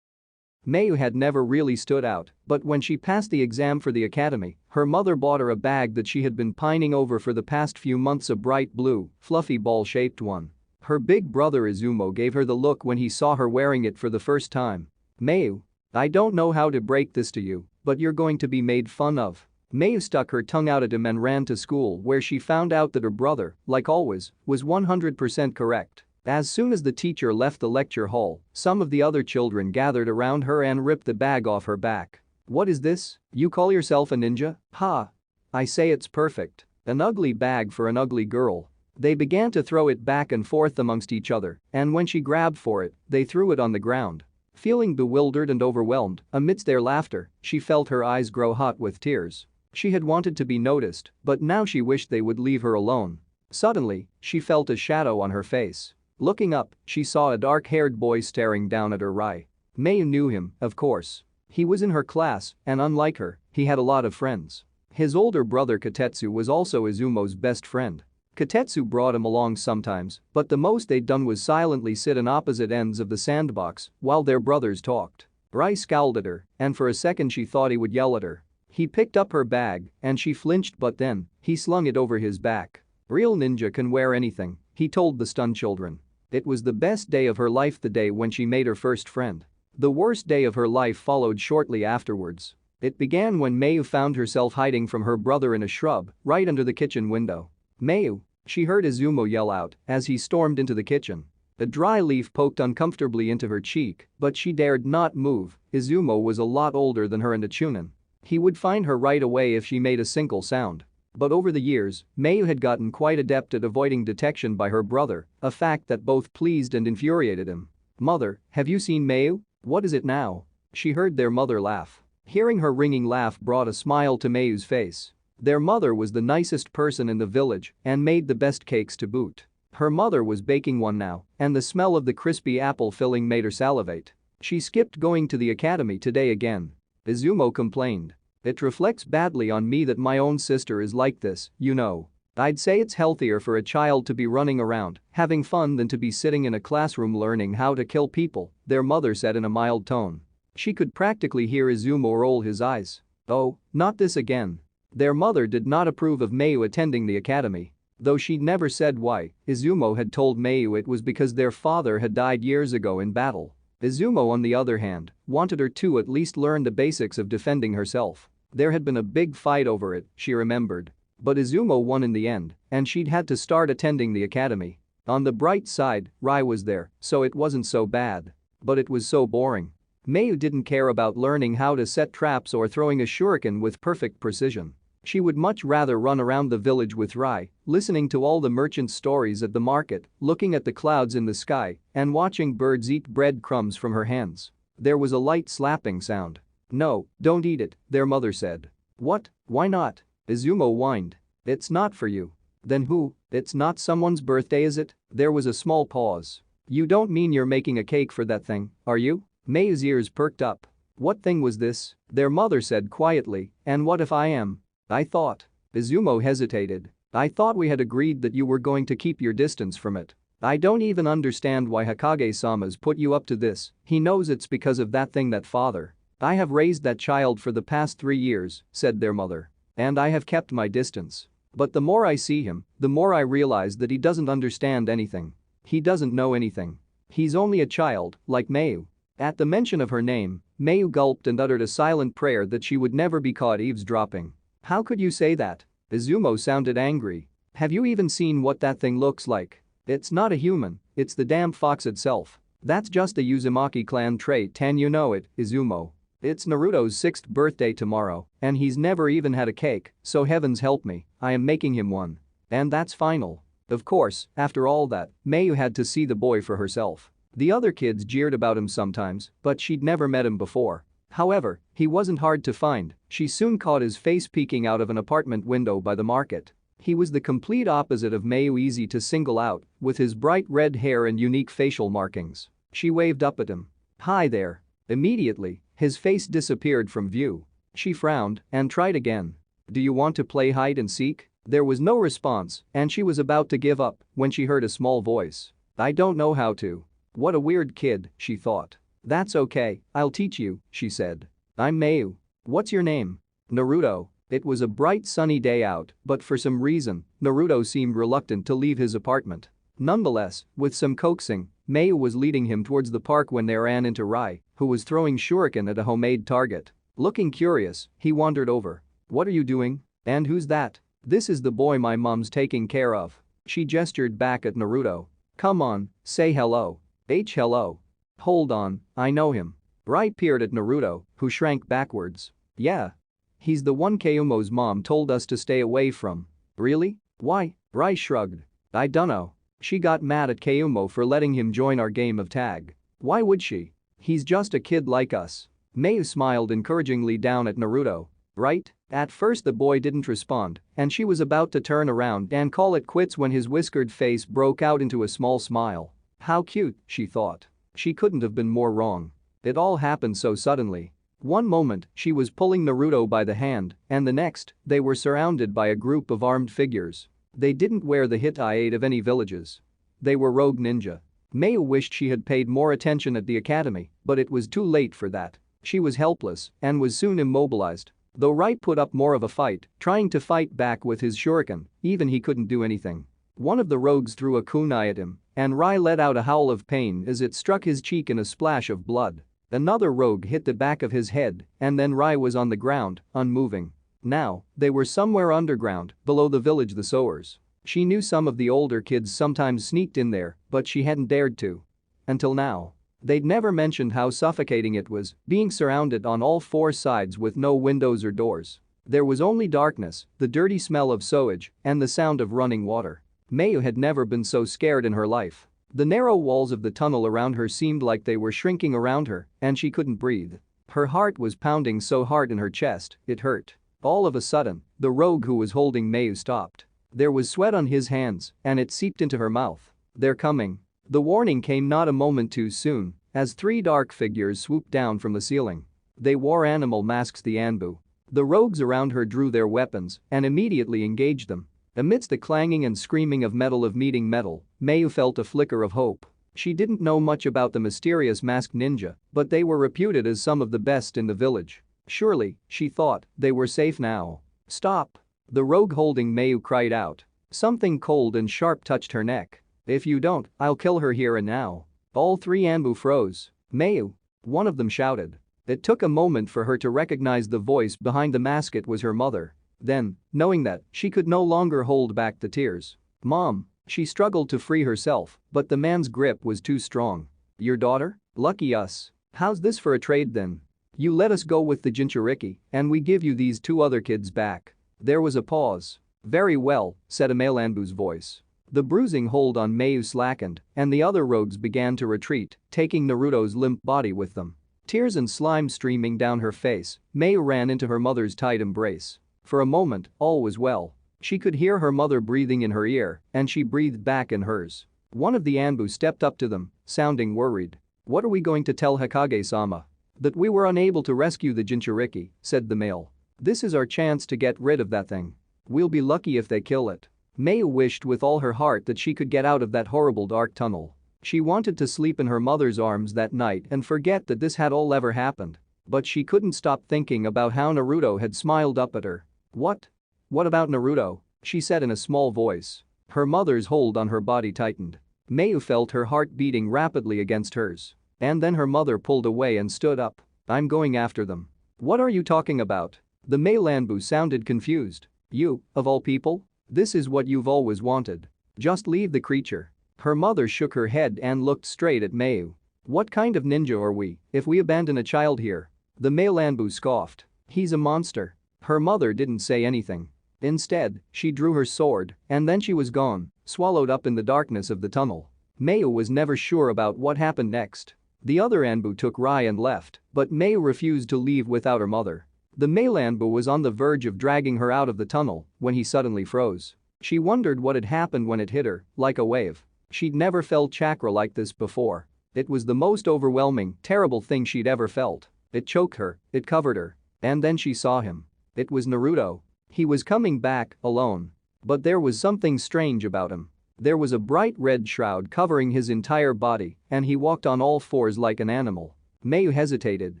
Mayu had never really stood out, but when she passed the exam for the academy, her mother bought her a bag that she had been pining over for the past few months, a bright blue, fluffy ball-shaped one. Her big brother Izumo gave her the look when he saw her wearing it for the first time. Mayu. I don't know how to break this to you, but you're going to be made fun of. Mayu stuck her tongue out at him and ran to school, where she found out that her brother, like always, was 100% correct. As soon as the teacher left the lecture hall, some of the other children gathered around her and ripped the bag off her back. What is this? You call yourself a ninja? Ha! I say it's perfect. An ugly bag for an ugly girl. They began to throw it back and forth amongst each other, and when she grabbed for it, they threw it on the ground. Feeling bewildered and overwhelmed, amidst their laughter, she felt her eyes grow hot with tears. She had wanted to be noticed, but now she wished they would leave her alone. Suddenly, she felt a shadow on her face. Looking up, she saw a dark-haired boy staring down at her. Rai. Mayu knew him, of course. He was in her class, and unlike her, he had a lot of friends. His older brother Kotetsu was also Izumo's best friend. Kotetsu brought him along sometimes, but the most they'd done was silently sit on opposite ends of the sandbox while their brothers talked. Rai scowled at her, and for a second she thought he would yell at her. He picked up her bag, and she flinched, but then, he slung it over his back. Real ninja can wear anything, he told the stunned children. It was the best day of her life, the day when she made her first friend. The worst day of her life followed shortly afterwards. It began when Mayu found herself hiding from her brother in a shrub right under the kitchen window. Mayu, she heard Izumo yell out as he stormed into the kitchen. A dry leaf poked uncomfortably into her cheek, but she dared not move. Izumo was a lot older than her and a chunin. He would find her right away if she made a single sound. But over the years, Mayu had gotten quite adept at avoiding detection by her brother, a fact that both pleased and infuriated him. Mother, have you seen Mayu? What is it now? She heard their mother laugh. Hearing her ringing laugh brought a smile to Mayu's face. Their mother was the nicest person in the village and made the best cakes to boot. Her mother was baking one now, and the smell of the crispy apple filling made her salivate. She skipped going to the academy today again. Izumo complained. It reflects badly on me that my own sister is like this, you know. I'd say it's healthier for a child to be running around, having fun than to be sitting in a classroom learning how to kill people, their mother said in a mild tone. She could practically hear Izumo roll his eyes. Oh, not this again. Their mother did not approve of Mayu attending the academy. Though she never said why, Izumo had told Mayu it was because their father had died years ago in battle. Izumo, on the other hand, wanted her to at least learn the basics of defending herself. There had been a big fight over it, she remembered. But Izumo won in the end, and she'd had to start attending the academy. On the bright side, Rai was there, so it wasn't so bad. But it was so boring. Mayu didn't care about learning how to set traps or throwing a shuriken with perfect precision. She would much rather run around the village with Rai, listening to all the merchants' stories at the market, looking at the clouds in the sky, and watching birds eat breadcrumbs from her hands. There was a light slapping sound. "No, don't eat it," their mother said. "What? Why not?" Izumo whined. "It's not for you." "Then who? It's not someone's birthday, is it?" There was a small pause. "You don't mean you're making a cake for that thing, are you?" Mayu's ears perked up. "What thing was this?" their mother said quietly, "and what if I am?" "I thought." Izumo hesitated. "I thought we had agreed that you were going to keep your distance from it. I don't even understand why Hokage-sama's put you up to this. He knows it's because of that thing that father." "I have raised that child for the past 3 years," said their mother. "And I have kept my distance. But the more I see him, the more I realize that he doesn't understand anything. He doesn't know anything. He's only a child, like Mayu." At the mention of her name, Mayu gulped and uttered a silent prayer that she would never be caught eavesdropping. "How could you say that?" Izumo sounded angry. "Have you even seen what that thing looks like? It's not a human, it's the damn fox itself. That's just a Uzumaki clan trait and you know it, Izumo. It's Naruto's 6th birthday tomorrow, and he's never even had a cake, so heavens help me, I am making him one. And that's final." Of course, after all that, Mayu had to see the boy for herself. The other kids jeered about him sometimes, but she'd never met him before. However, he wasn't hard to find. She soon caught his face peeking out of an apartment window by the market. He was the complete opposite of Mayu, easy to single out, with his bright red hair and unique facial markings. She waved up at him. "Hi there." Immediately, his face disappeared from view. She frowned and tried again. "Do you want to play hide and seek?" There was no response, and she was about to give up when she heard a small voice. "I don't know how to." What a weird kid, she thought. "That's okay, I'll teach you," she said. "I'm Mayu. What's your name?" "Naruto." It was a bright sunny day out, but for some reason, Naruto seemed reluctant to leave his apartment. Nonetheless, with some coaxing, Mayu was leading him towards the park when they ran into Rai, who was throwing shuriken at a homemade target. Looking curious, he wandered over. "What are you doing? And who's that?" "This is the boy my mom's taking care of." She gestured back at Naruto. "Come on, say hello." Hello. "Hold on, I know him." Rai peered at Naruto, who shrank backwards. "Yeah. He's the one Kayumo's mom told us to stay away from." "Really? Why?" Rai shrugged. "I dunno. She got mad at Kayumo for letting him join our game of tag." "Why would she? He's just a kid like us." Mayu smiled encouragingly down at Naruto. "Right?" At first the boy didn't respond, and she was about to turn around and call it quits when his whiskered face broke out into a small smile. How cute, she thought. She couldn't have been more wrong. It all happened so suddenly. One moment, she was pulling Naruto by the hand, and the next, they were surrounded by a group of armed figures. They didn't wear the Hittite of any villages. They were rogue ninja. Mayu wished she had paid more attention at the academy, but it was too late for that. She was helpless and was soon immobilized. Though Rai put up more of a fight, trying to fight back with his shuriken, even he couldn't do anything. One of the rogues threw a kunai at him, and Rai let out a howl of pain as it struck his cheek in a splash of blood. Another rogue hit the back of his head, and then Rai was on the ground, unmoving. Now, they were somewhere underground, below the village the sowers. She knew some of the older kids sometimes sneaked in there, but she hadn't dared to. Until now. They'd never mentioned how suffocating it was, being surrounded on all 4 sides with no windows or doors. There was only darkness, the dirty smell of sewage, and the sound of running water. Mayu had never been so scared in her life. The narrow walls of the tunnel around her seemed like they were shrinking around her, and she couldn't breathe. Her heart was pounding so hard in her chest, it hurt. All of a sudden, the rogue who was holding Mayu stopped. There was sweat on his hands, and it seeped into her mouth. "They're coming." The warning came not a moment too soon, as 3 dark figures swooped down from the ceiling. They wore animal masks, the Anbu. The rogues around her drew their weapons and immediately engaged them. Amidst the clanging and screaming of metal meeting metal, Mayu felt a flicker of hope. She didn't know much about the mysterious masked ninja, but they were reputed as some of the best in the village. Surely, she thought, they were safe now. "Stop!" The rogue holding Mayu cried out. Something cold and sharp touched her neck. "If you don't, I'll kill her here and now." All 3 Anbu froze. "Mayu!" one of them shouted. It took a moment for her to recognize the voice behind the mask. It was her mother. Then, knowing that, she could no longer hold back the tears. "Mom." She struggled to free herself, but the man's grip was too strong. "Your daughter? Lucky us. How's this for a trade then? You let us go with the Jinchuriki, and we give you these 2 other kids back." There was a pause. "Very well," said a male Anbu's voice. The bruising hold on Mayu slackened, and the other rogues began to retreat, taking Naruto's limp body with them. Tears and slime streaming down her face, Mayu ran into her mother's tight embrace. For a moment, all was well. She could hear her mother breathing in her ear, and she breathed back in hers. One of the Anbu stepped up to them, sounding worried. "What are we going to tell Hokage-sama?" "That we were unable to rescue the Jinchuriki," said the male. "This is our chance to get rid of that thing. We'll be lucky if they kill it." Mayu wished with all her heart that she could get out of that horrible dark tunnel. She wanted to sleep in her mother's arms that night and forget that this had all ever happened. But she couldn't stop thinking about how Naruto had smiled up at her. "What? What about Naruto?" she said in a small voice. Her mother's hold on her body tightened. Mayu felt her heart beating rapidly against hers. And then her mother pulled away and stood up. "I'm going after them." "What are you talking about?" The male Anbu sounded confused. "You, of all people? This is what you've always wanted. Just leave the creature." Her mother shook her head and looked straight at Mayu. "What kind of ninja are we if we abandon a child here?" The male Anbu scoffed. "He's a monster." Her mother didn't say anything. Instead, she drew her sword, and then she was gone, swallowed up in the darkness of the tunnel. Mayu was never sure about what happened next. The other Anbu took Rai and left, but Mayu refused to leave without her mother. The male Anbu was on the verge of dragging her out of the tunnel when he suddenly froze. She wondered what had happened when it hit her, like a wave. She'd never felt chakra like this before. It was the most overwhelming, terrible thing she'd ever felt. It choked her, it covered her. And then she saw him. It was Naruto. He was coming back, alone. But there was something strange about him. There was a bright red shroud covering his entire body, and he walked on all fours like an animal. Mayu hesitated.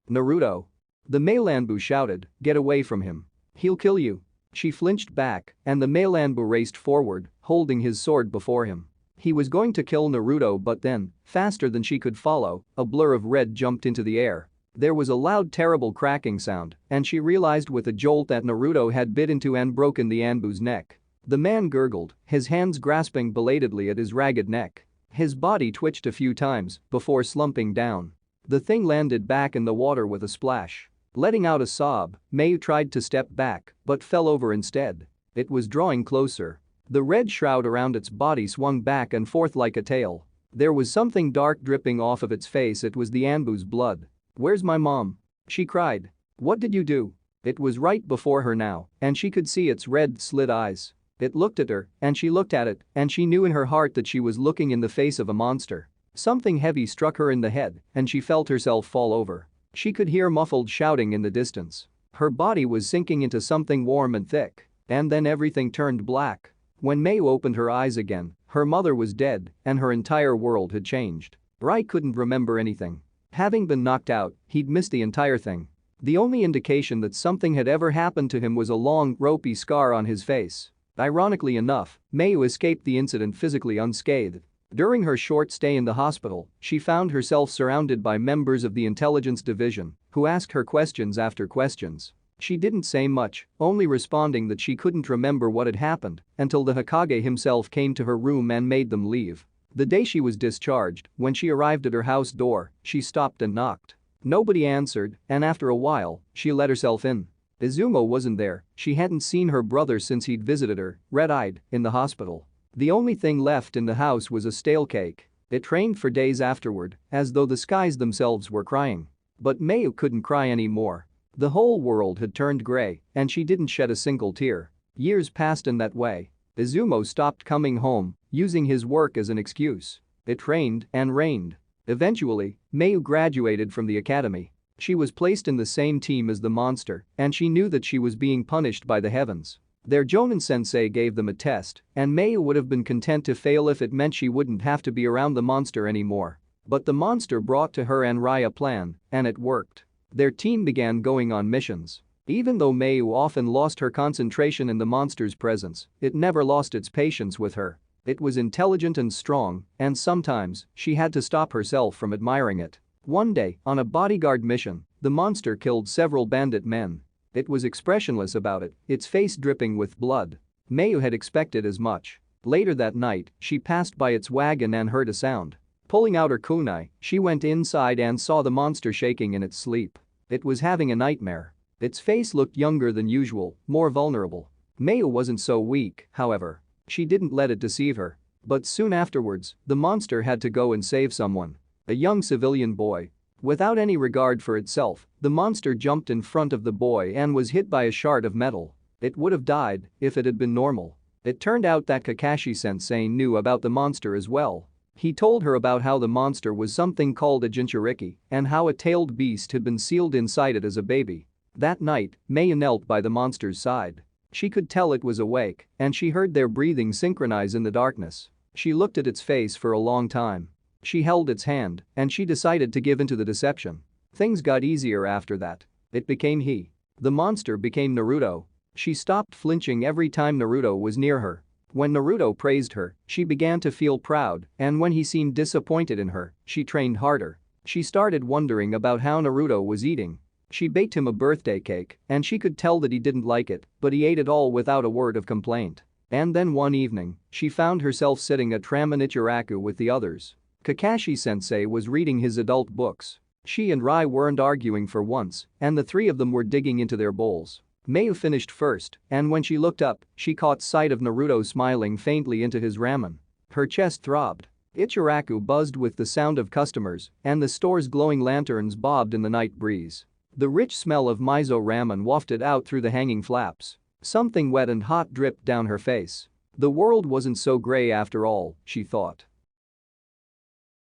"Naruto." The male Anbu shouted, "Get away from him. He'll kill you." She flinched back, and the male Anbu raced forward, holding his sword before him. He was going to kill Naruto, but then, faster than she could follow, a blur of red jumped into the air. There was a loud terrible cracking sound, and she realized with a jolt that Naruto had bit into and broken the Anbu's neck. The man gurgled, his hands grasping belatedly at his ragged neck. His body twitched a few times before slumping down. The thing landed back in the water with a splash. Letting out a sob, Mayu tried to step back but fell over instead. It was drawing closer. The red shroud around its body swung back and forth like a tail. There was something dark dripping off of its face. It was the Anbu's blood. "Where's my mom?" she cried. "What did you do?" It was right before her now, and she could see its red slit eyes. It looked at her, and she looked at it, and she knew in her heart that she was looking in the face of a monster. Something heavy struck her in the head, and she felt herself fall over. She could hear muffled shouting in the distance. Her body was sinking into something warm and thick. And then everything turned black. When Mayu opened her eyes again, her mother was dead, and her entire world had changed. Rai couldn't remember anything. Having been knocked out, he'd missed the entire thing. The only indication that something had ever happened to him was a long, ropey scar on his face. Ironically enough, Mayu escaped the incident physically unscathed. During her short stay in the hospital, she found herself surrounded by members of the intelligence division who asked her questions after questions. She didn't say much, only responding that she couldn't remember what had happened until the Hokage himself came to her room and made them leave. The day she was discharged, when she arrived at her house door, she stopped and knocked. Nobody answered, and after a while, she let herself in. Izumo wasn't there. She hadn't seen her brother since he'd visited her, red-eyed, in the hospital. The only thing left in the house was a stale cake. It rained for days afterward, as though the skies themselves were crying. But Mayu couldn't cry anymore. The whole world had turned gray, and she didn't shed a single tear. Years passed in that way. Izumo stopped coming home, using his work as an excuse. It rained and rained. Eventually, Mayu graduated from the academy. She was placed in the same team as the monster, and she knew that she was being punished by the heavens. Their Jonin-sensei gave them a test, and Mayu would have been content to fail if it meant she wouldn't have to be around the monster anymore. But the monster brought to her and Rai a plan, and it worked. Their team began going on missions. Even though Mayu often lost her concentration in the monster's presence, it never lost its patience with her. It was intelligent and strong, and sometimes she had to stop herself from admiring it. One day, on a bodyguard mission, the monster killed several bandit men. It was expressionless about it, its face dripping with blood. Mayu had expected as much. Later that night, she passed by its wagon and heard a sound. Pulling out her kunai, she went inside and saw the monster shaking in its sleep. It was having a nightmare. Its face looked younger than usual, more vulnerable. Mayu wasn't so weak, however. She didn't let it deceive her. But soon afterwards, the monster had to go and save someone. A young civilian boy. Without any regard for itself, the monster jumped in front of the boy and was hit by a shard of metal. It would have died if it had been normal. It turned out that Kakashi-sensei knew about the monster as well. He told her about how the monster was something called a Jinchuriki and how a tailed beast had been sealed inside it as a baby. That night, Mayu knelt by the monster's side. She could tell it was awake and she heard their breathing synchronize in the darkness. She looked at its face for a long time. She held its hand and she decided to give in to the deception. Things got easier after that. It became he. The monster became Naruto. She stopped flinching every time Naruto was near her. When Naruto praised her, she began to feel proud, and when he seemed disappointed in her, she trained harder. She started wondering about how Naruto was eating. She baked him a birthday cake, and she could tell that he didn't like it, but he ate it all without a word of complaint. And then one evening, she found herself sitting at ArteNaruto-Render with the others. Kakashi-sensei was reading his adult books. She and Rai weren't arguing for once, and the three of them were digging into their bowls. Mayu finished first, and when she looked up, she caught sight of Naruto smiling faintly into his ramen. Her chest throbbed. Ichiraku buzzed with the sound of customers, and the store's glowing lanterns bobbed in the night breeze. The rich smell of miso ramen wafted out through the hanging flaps. Something wet and hot dripped down her face. The world wasn't so gray after all, she thought.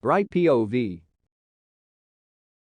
Rai POV.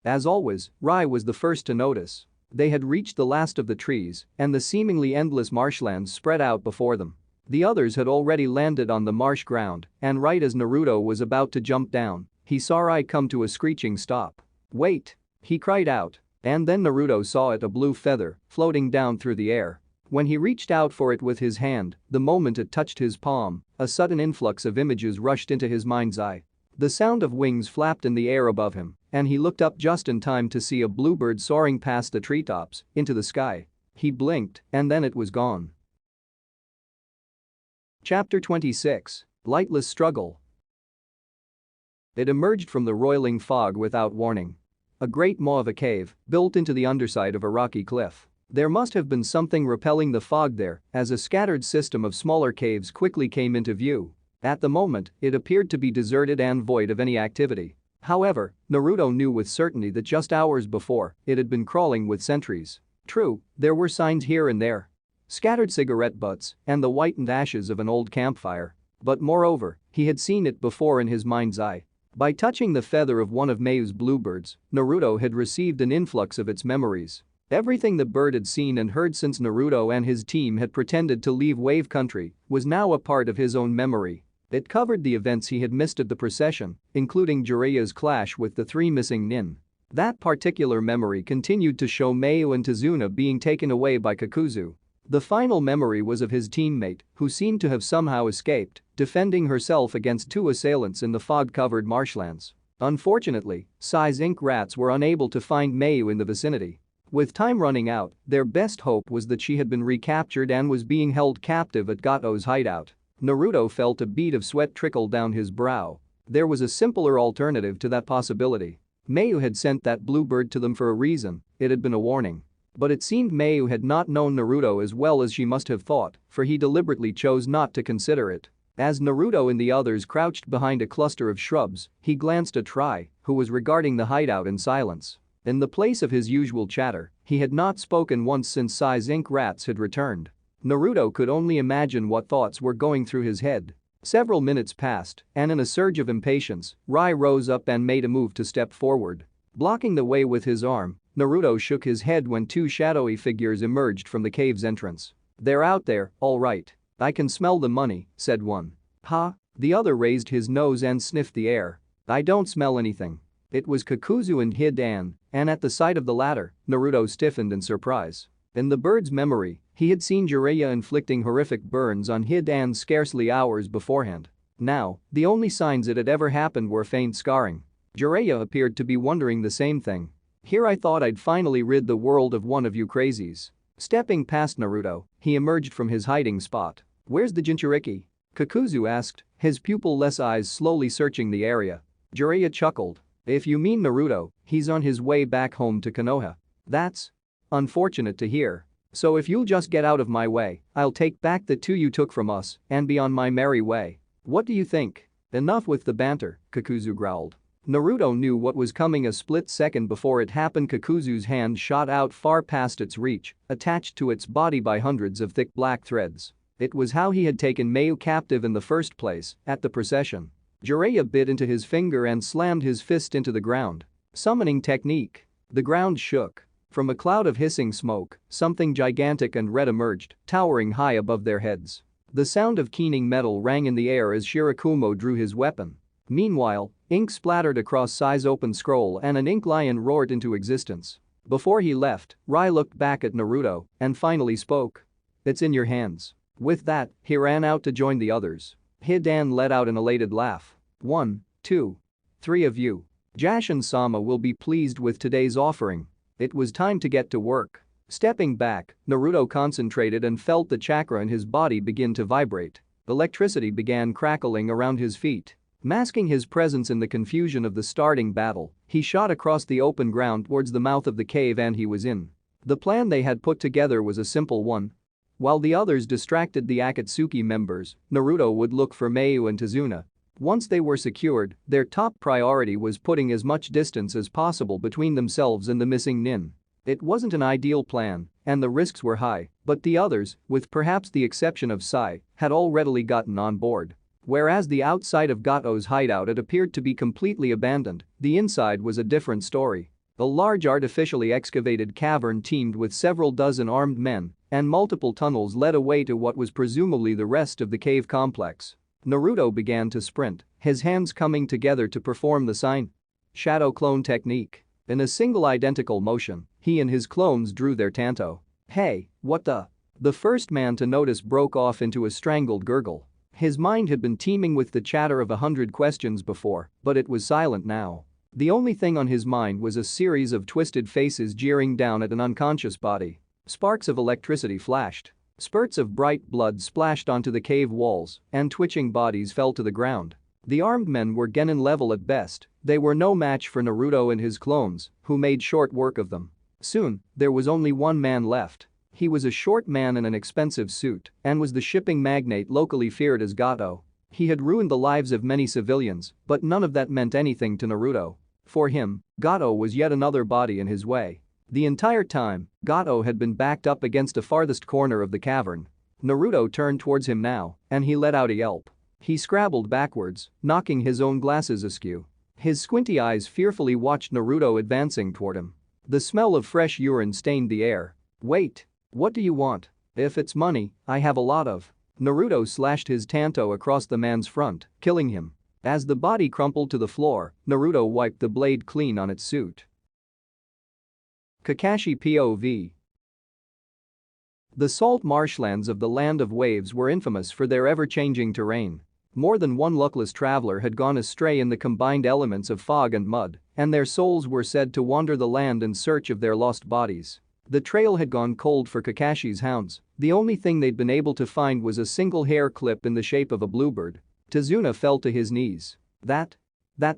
As always, Rai was the first to notice. They had reached the last of the trees, and the seemingly endless marshlands spread out before them. The others had already landed on the marsh ground, and right as Naruto was about to jump down, he saw Rai come to a screeching stop. "Wait!" he cried out. And then Naruto saw it, a blue feather, floating down through the air. When he reached out for it with his hand, the moment it touched his palm, a sudden influx of images rushed into his mind's eye. The sound of wings flapped in the air above him, and he looked up just in time to see a bluebird soaring past the treetops into the sky. He blinked, and then it was gone. Chapter 26. Lightless Struggle. It emerged from the roiling fog without warning. A great maw of a cave, built into the underside of a rocky cliff. There must have been something repelling the fog there, as a scattered system of smaller caves quickly came into view. At the moment, it appeared to be deserted and void of any activity. However, Naruto knew with certainty that just hours before, it had been crawling with sentries. True, there were signs here and there. Scattered cigarette butts and the whitened ashes of an old campfire. But moreover, he had seen it before in his mind's eye. By touching the feather of one of Mayu's bluebirds, Naruto had received an influx of its memories. Everything the bird had seen and heard since Naruto and his team had pretended to leave Wave Country was now a part of his own memory. It covered the events he had missed at the procession, including Jiraiya's clash with the three missing nin. That particular memory continued to show Mayu and Tazuna being taken away by Kakuzu. The final memory was of his teammate, who seemed to have somehow escaped, defending herself against two assailants in the fog-covered marshlands. Unfortunately, size ink rats were unable to find Mayu in the vicinity. With time running out, their best hope was that she had been recaptured and was being held captive at Gato's hideout. Naruto felt a bead of sweat trickle down his brow. There was a simpler alternative to that possibility. Mayu had sent that bluebird to them for a reason. It had been a warning. But it seemed Mayu had not known Naruto as well as she must have thought, for he deliberately chose not to consider it. As Naruto and the others crouched behind a cluster of shrubs, he glanced at Rai, who was regarding the hideout in silence. In the place of his usual chatter, he had not spoken once since size ink rats had returned. Naruto could only imagine what thoughts were going through his head. Several minutes passed, and in a surge of impatience, Rai rose up and made a move to step forward. Blocking the way with his arm, Naruto shook his head when two shadowy figures emerged from the cave's entrance. "They're out there, all right. I can smell the money," said one. "Huh?" The other raised his nose and sniffed the air. "I don't smell anything." It was Kakuzu and Hidan, and at the sight of the latter, Naruto stiffened in surprise. In the bird's memory, he had seen Jiraiya inflicting horrific burns on Hidan scarcely hours beforehand. Now, the only signs it had ever happened were faint scarring. Jiraiya appeared to be wondering the same thing. "Here I thought I'd finally rid the world of one of you crazies." Stepping past Naruto, he emerged from his hiding spot. "Where's the Jinchuriki?" Kakuzu asked, his pupil-less eyes slowly searching the area. Jiraiya chuckled. "If you mean Naruto, he's on his way back home to Konoha." "That's Unfortunate to hear. So if you'll just get out of my way, I'll take back the two you took from us and be on my merry way. What do you think? Enough with the banter, Kakuzu growled. Naruto knew what was coming a split second before it happened. Kakuzu's hand shot out far past its reach, attached to its body by hundreds of thick black threads. It was how he had taken Mayu captive in the first place, at the procession. Jiraiya bit into his finger and slammed his fist into the ground. Summoning technique. The ground shook. From a cloud of hissing smoke, something gigantic and red emerged, towering high above their heads. The sound of keening metal rang in the air as Shirakumo drew his weapon. Meanwhile, ink splattered across Sai's open scroll and an ink lion roared into existence. Before he left, Rai looked back at Naruto and finally spoke. "It's in your hands." With that, he ran out to join the others. Hidan let out an elated laugh. 1, 2, 3 of you. Jashin-sama will be pleased with today's offering. It was time to get to work. Stepping back, Naruto concentrated and felt the chakra in his body begin to vibrate. Electricity began crackling around his feet. Masking his presence in the confusion of the starting battle, he shot across the open ground towards the mouth of the cave and he was in. The plan they had put together was a simple one. While the others distracted the Akatsuki members, Naruto would look for Mayu and Tazuna. Once they were secured, their top priority was putting as much distance as possible between themselves and the missing nin. It wasn't an ideal plan, and the risks were high, but the others, with perhaps the exception of Sai, had all readily gotten on board. Whereas the outside of Gato's hideout had appeared to be completely abandoned, the inside was a different story. A large artificially excavated cavern teemed with several dozen armed men, and multiple tunnels led away to what was presumably the rest of the cave complex. Naruto began to sprint, his hands coming together to perform the sign. Shadow clone technique. In a single identical motion, he and his clones drew their tanto. "Hey, what the?" The first man to notice broke off into a strangled gurgle. His mind had been teeming with the chatter of 100 questions before, but it was silent now. The only thing on his mind was a series of twisted faces jeering down at an unconscious body. Sparks of electricity flashed. Spurts of bright blood splashed onto the cave walls, and twitching bodies fell to the ground. The armed men were Genin level at best, they were no match for Naruto and his clones, who made short work of them. Soon, there was only one man left. He was a short man in an expensive suit and was the shipping magnate locally feared as Gato. He had ruined the lives of many civilians, but none of that meant anything to Naruto. For him, Gato was yet another body in his way. The entire time, Gato had been backed up against the farthest corner of the cavern. Naruto turned towards him now, and he let out a yelp. He scrabbled backwards, knocking his own glasses askew. His squinty eyes fearfully watched Naruto advancing toward him. The smell of fresh urine stained the air. "Wait. What do you want? If it's money, I have a lot of." Naruto slashed his tanto across the man's front, killing him. As the body crumpled to the floor, Naruto wiped the blade clean on its suit. Kakashi POV. The salt marshlands of the Land of Waves were infamous for their ever-changing terrain. More than one luckless traveler had gone astray in the combined elements of fog and mud, and their souls were said to wander the land in search of their lost bodies. The trail had gone cold for Kakashi's hounds. The only thing they'd been able to find was a single hair clip in the shape of a bluebird. Tazuna fell to his knees. That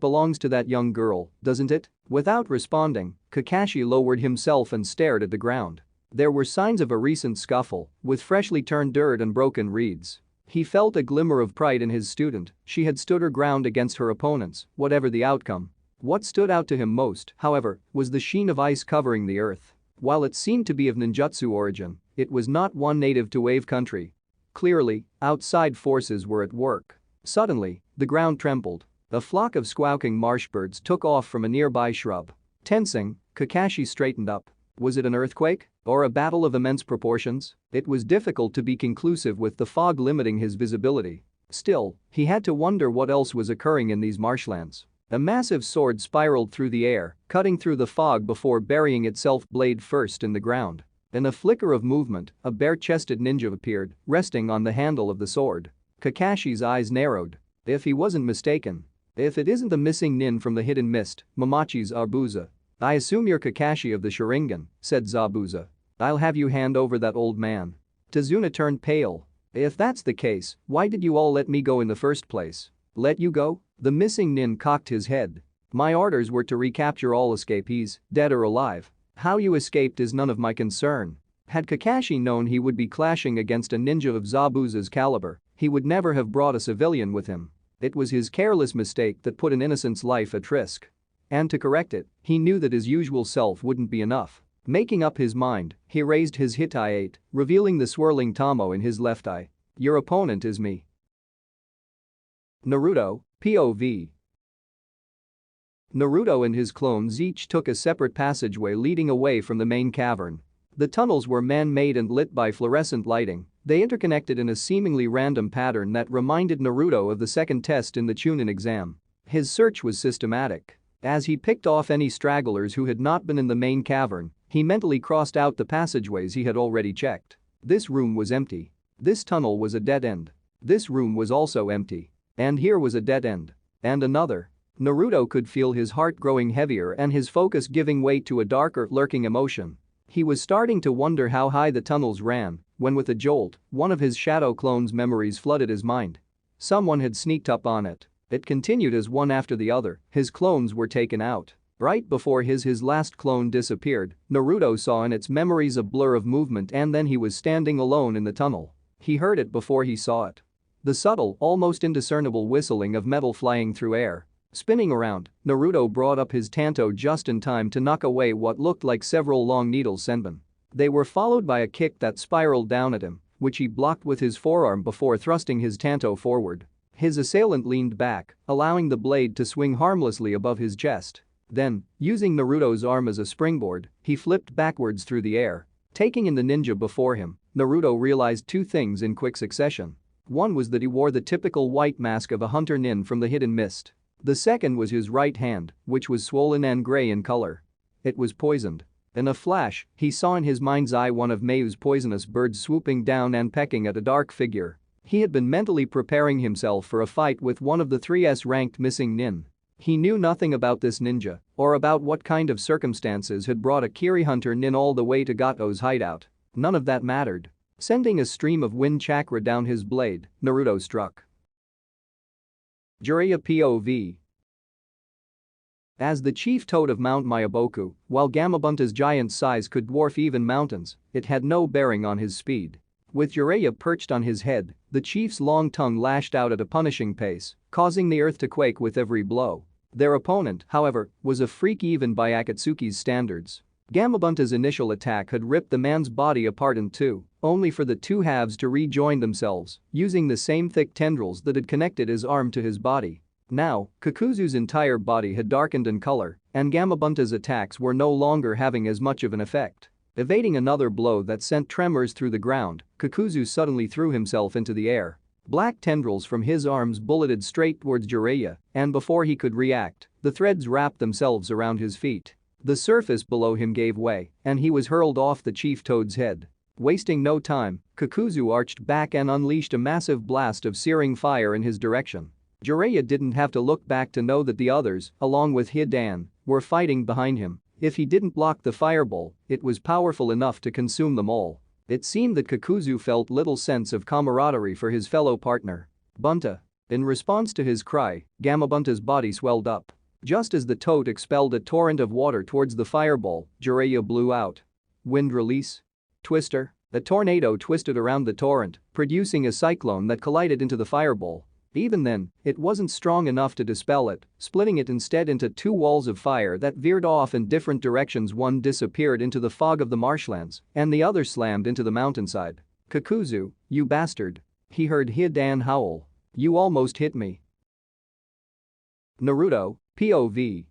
belongs to that young girl, doesn't it?" Without responding, Kakashi lowered himself and stared at the ground. There were signs of a recent scuffle, with freshly turned dirt and broken reeds. He felt a glimmer of pride in his student. She had stood her ground against her opponents, whatever the outcome. What stood out to him most, however, was the sheen of ice covering the earth. While it seemed to be of ninjutsu origin, it was not one native to Wave Country. Clearly, outside forces were at work. Suddenly, the ground trembled. A flock of squawking marshbirds took off from a nearby shrub. Tensing, Kakashi straightened up. Was it an earthquake? Or a battle of immense proportions? It was difficult to be conclusive with the fog limiting his visibility. Still, he had to wonder what else was occurring in these marshlands. A massive sword spiraled through the air, cutting through the fog before burying itself blade first in the ground. In a flicker of movement, a bare-chested ninja appeared, resting on the handle of the sword. Kakashi's eyes narrowed. If he wasn't mistaken. If it isn't the missing nin from the hidden mist, Momochi's Zabuza. "I assume you're Kakashi of the Sharingan," said Zabuza. "I'll have you hand over that old man." Tazuna turned pale. "If that's the case, why did you all let me go in the first place?" "Let you go?" The missing nin cocked his head. "My orders were to recapture all escapees, dead or alive. How you escaped is none of my concern. Had Kakashi known he would be clashing against a ninja of Zabuza's caliber, he would never have brought a civilian with him. It was his careless mistake that put an innocent's life at risk. And to correct it, he knew that his usual self wouldn't be enough. Making up his mind, he raised his Hittite, revealing the swirling Tamo in his left eye. Your opponent is me. Naruto, POV. Naruto and his clones each took a separate passageway leading away from the main cavern. The tunnels were man-made and lit by fluorescent lighting. They interconnected in a seemingly random pattern that reminded Naruto of the second test in the Chunin exam. His search was systematic. As he picked off any stragglers who had not been in the main cavern, he mentally crossed out the passageways he had already checked. This room was empty. This tunnel was a dead end. This room was also empty. And here was a dead end. And another. Naruto could feel his heart growing heavier and his focus giving way to a darker, lurking emotion. He was starting to wonder how high the tunnels ran when with a jolt, one of his shadow clone's memories flooded his mind. Someone had sneaked up on it. It continued as one after the other, his clones were taken out. Right before his last clone disappeared, Naruto saw in its memories a blur of movement and then he was standing alone in the tunnel. He heard it before he saw it. The subtle, almost indiscernible whistling of metal flying through air. Spinning around, Naruto brought up his Tanto just in time to knock away what looked like several long needle senbon. They were followed by a kick that spiraled down at him, which he blocked with his forearm before thrusting his Tanto forward. His assailant leaned back, allowing the blade to swing harmlessly above his chest. Then, using Naruto's arm as a springboard, he flipped backwards through the air. Taking in the ninja before him, Naruto realized two things in quick succession. One was that he wore the typical white mask of a hunter nin from the hidden mist. The second was his right hand, which was swollen and gray in color. It was poisoned. In a flash, he saw in his mind's eye one of Mayu's poisonous birds swooping down and pecking at a dark figure. He had been mentally preparing himself for a fight with one of the 3S-ranked missing nin. He knew nothing about this ninja or about what kind of circumstances had brought a Kiri hunter nin all the way to Gato's hideout. None of that mattered. Sending a stream of wind chakra down his blade, Naruto struck. Jiraiya POV. As the chief toad of Mount Myaboku, while Gamabunta's giant size could dwarf even mountains, it had no bearing on his speed. With Jiraiya perched on his head, the chief's long tongue lashed out at a punishing pace, causing the earth to quake with every blow. Their opponent, however, was a freak even by Akatsuki's standards. Gamabunta's initial attack had ripped the man's body apart in two, only for the two halves to rejoin themselves, using the same thick tendrils that had connected his arm to his body. Now, Kakuzu's entire body had darkened in color, and Gamabunta's attacks were no longer having as much of an effect. Evading another blow that sent tremors through the ground, Kakuzu suddenly threw himself into the air. Black tendrils from his arms bulleted straight towards Jiraiya, and before he could react, the threads wrapped themselves around his feet. The surface below him gave way, and he was hurled off the chief toad's head. Wasting no time, Kakuzu arched back and unleashed a massive blast of searing fire in his direction. Jiraiya didn't have to look back to know that the others, along with Hidan, were fighting behind him. If he didn't block the fireball, it was powerful enough to consume them all. It seemed that Kakuzu felt little sense of camaraderie for his fellow partner. Bunta. In response to his cry, Gamabunta's body swelled up. Just as the toad expelled a torrent of water towards the fireball, Jiraiya blew out. Wind release. Twister. A tornado twisted around the torrent, producing a cyclone that collided into the fireball. Even then, it wasn't strong enough to dispel it, splitting it instead into two walls of fire that veered off in different directions. One disappeared into the fog of the marshlands, and the other slammed into the mountainside. Kakuzu, you bastard. He heard Hidan howl. You almost hit me. Naruto, POV.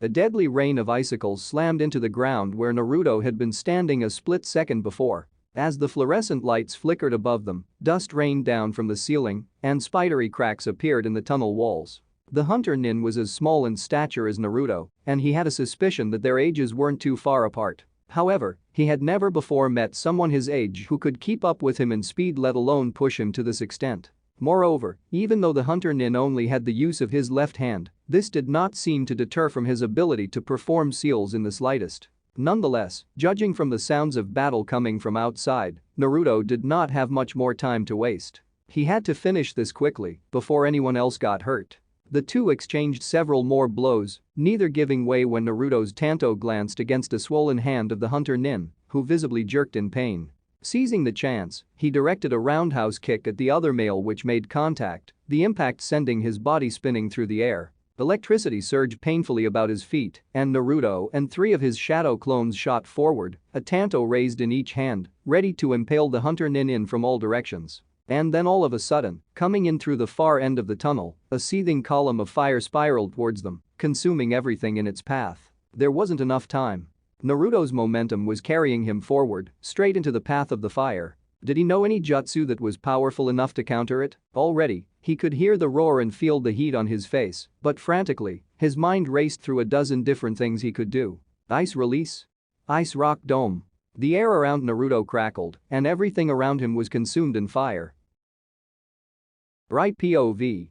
A deadly rain of icicles slammed into the ground where Naruto had been standing a split second before. As the fluorescent lights flickered above them, dust rained down from the ceiling, and spidery cracks appeared in the tunnel walls. The hunter nin was as small in stature as Naruto, and he had a suspicion that their ages weren't too far apart. However, he had never before met someone his age who could keep up with him in speed, let alone push him to this extent. Moreover, even though the hunter nin only had the use of his left hand, this did not seem to deter from his ability to perform seals in the slightest. Nonetheless, judging from the sounds of battle coming from outside, Naruto did not have much more time to waste. He had to finish this quickly before anyone else got hurt. The two exchanged several more blows, neither giving way when Naruto's Tanto glanced against a swollen hand of the hunter Nin, who visibly jerked in pain. Seizing the chance, he directed a roundhouse kick at the other male which made contact, the impact sending his body spinning through the air. Electricity surged painfully about his feet, and Naruto and three of his shadow clones shot forward, a Tanto raised in each hand, ready to impale the hunter Nin in from all directions. And then all of a sudden, coming in through the far end of the tunnel, a seething column of fire spiraled towards them, consuming everything in its path. There wasn't enough time. Naruto's momentum was carrying him forward, straight into the path of the fire. Did he know any jutsu that was powerful enough to counter it? Already, he could hear the roar and feel the heat on his face, but frantically, his mind raced through a dozen different things he could do. Ice release? Ice rock dome? The air around Naruto crackled, and everything around him was consumed in fire. Right POV.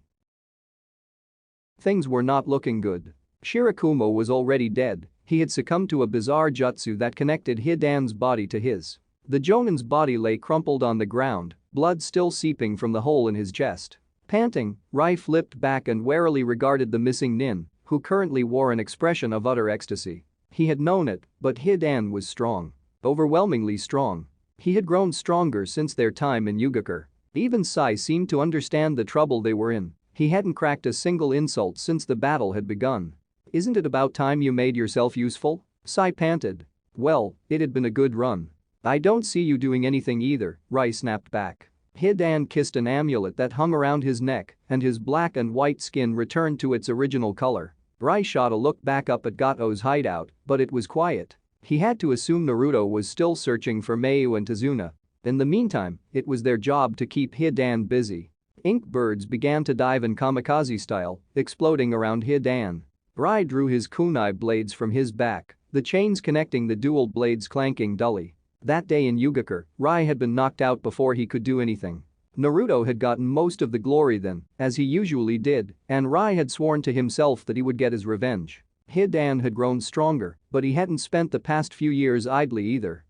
Things were not looking good. Shirakumo was already dead. He had succumbed to a bizarre jutsu that connected Hidan's body to his. The Jonin's body lay crumpled on the ground, blood still seeping from the hole in his chest. Panting, Rai flipped back and warily regarded the missing Nin, who currently wore an expression of utter ecstasy. He had known it, but Hidan was strong. Overwhelmingly strong. He had grown stronger since their time in Yugakure. Even Sai seemed to understand the trouble they were in. He hadn't cracked a single insult since the battle had begun. "Isn't it about time you made yourself useful?" Sai panted. "Well, it had been a good run." "I don't see you doing anything either," Rai snapped back. Hidan kissed an amulet that hung around his neck, and his black and white skin returned to its original color. Rai shot a look back up at Gato's hideout, but it was quiet. He had to assume Naruto was still searching for Mayu and Tazuna. In the meantime, it was their job to keep Hidan busy. Ink birds began to dive in kamikaze style, exploding around Hidan. Rai drew his kunai blades from his back, the chains connecting the dual blades clanking dully. That day in Yugakure, Rai had been knocked out before he could do anything. Naruto had gotten most of the glory then, as he usually did, and Rai had sworn to himself that he would get his revenge. Hidan had grown stronger, but he hadn't spent the past few years idly either.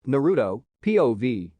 Naruto, POV.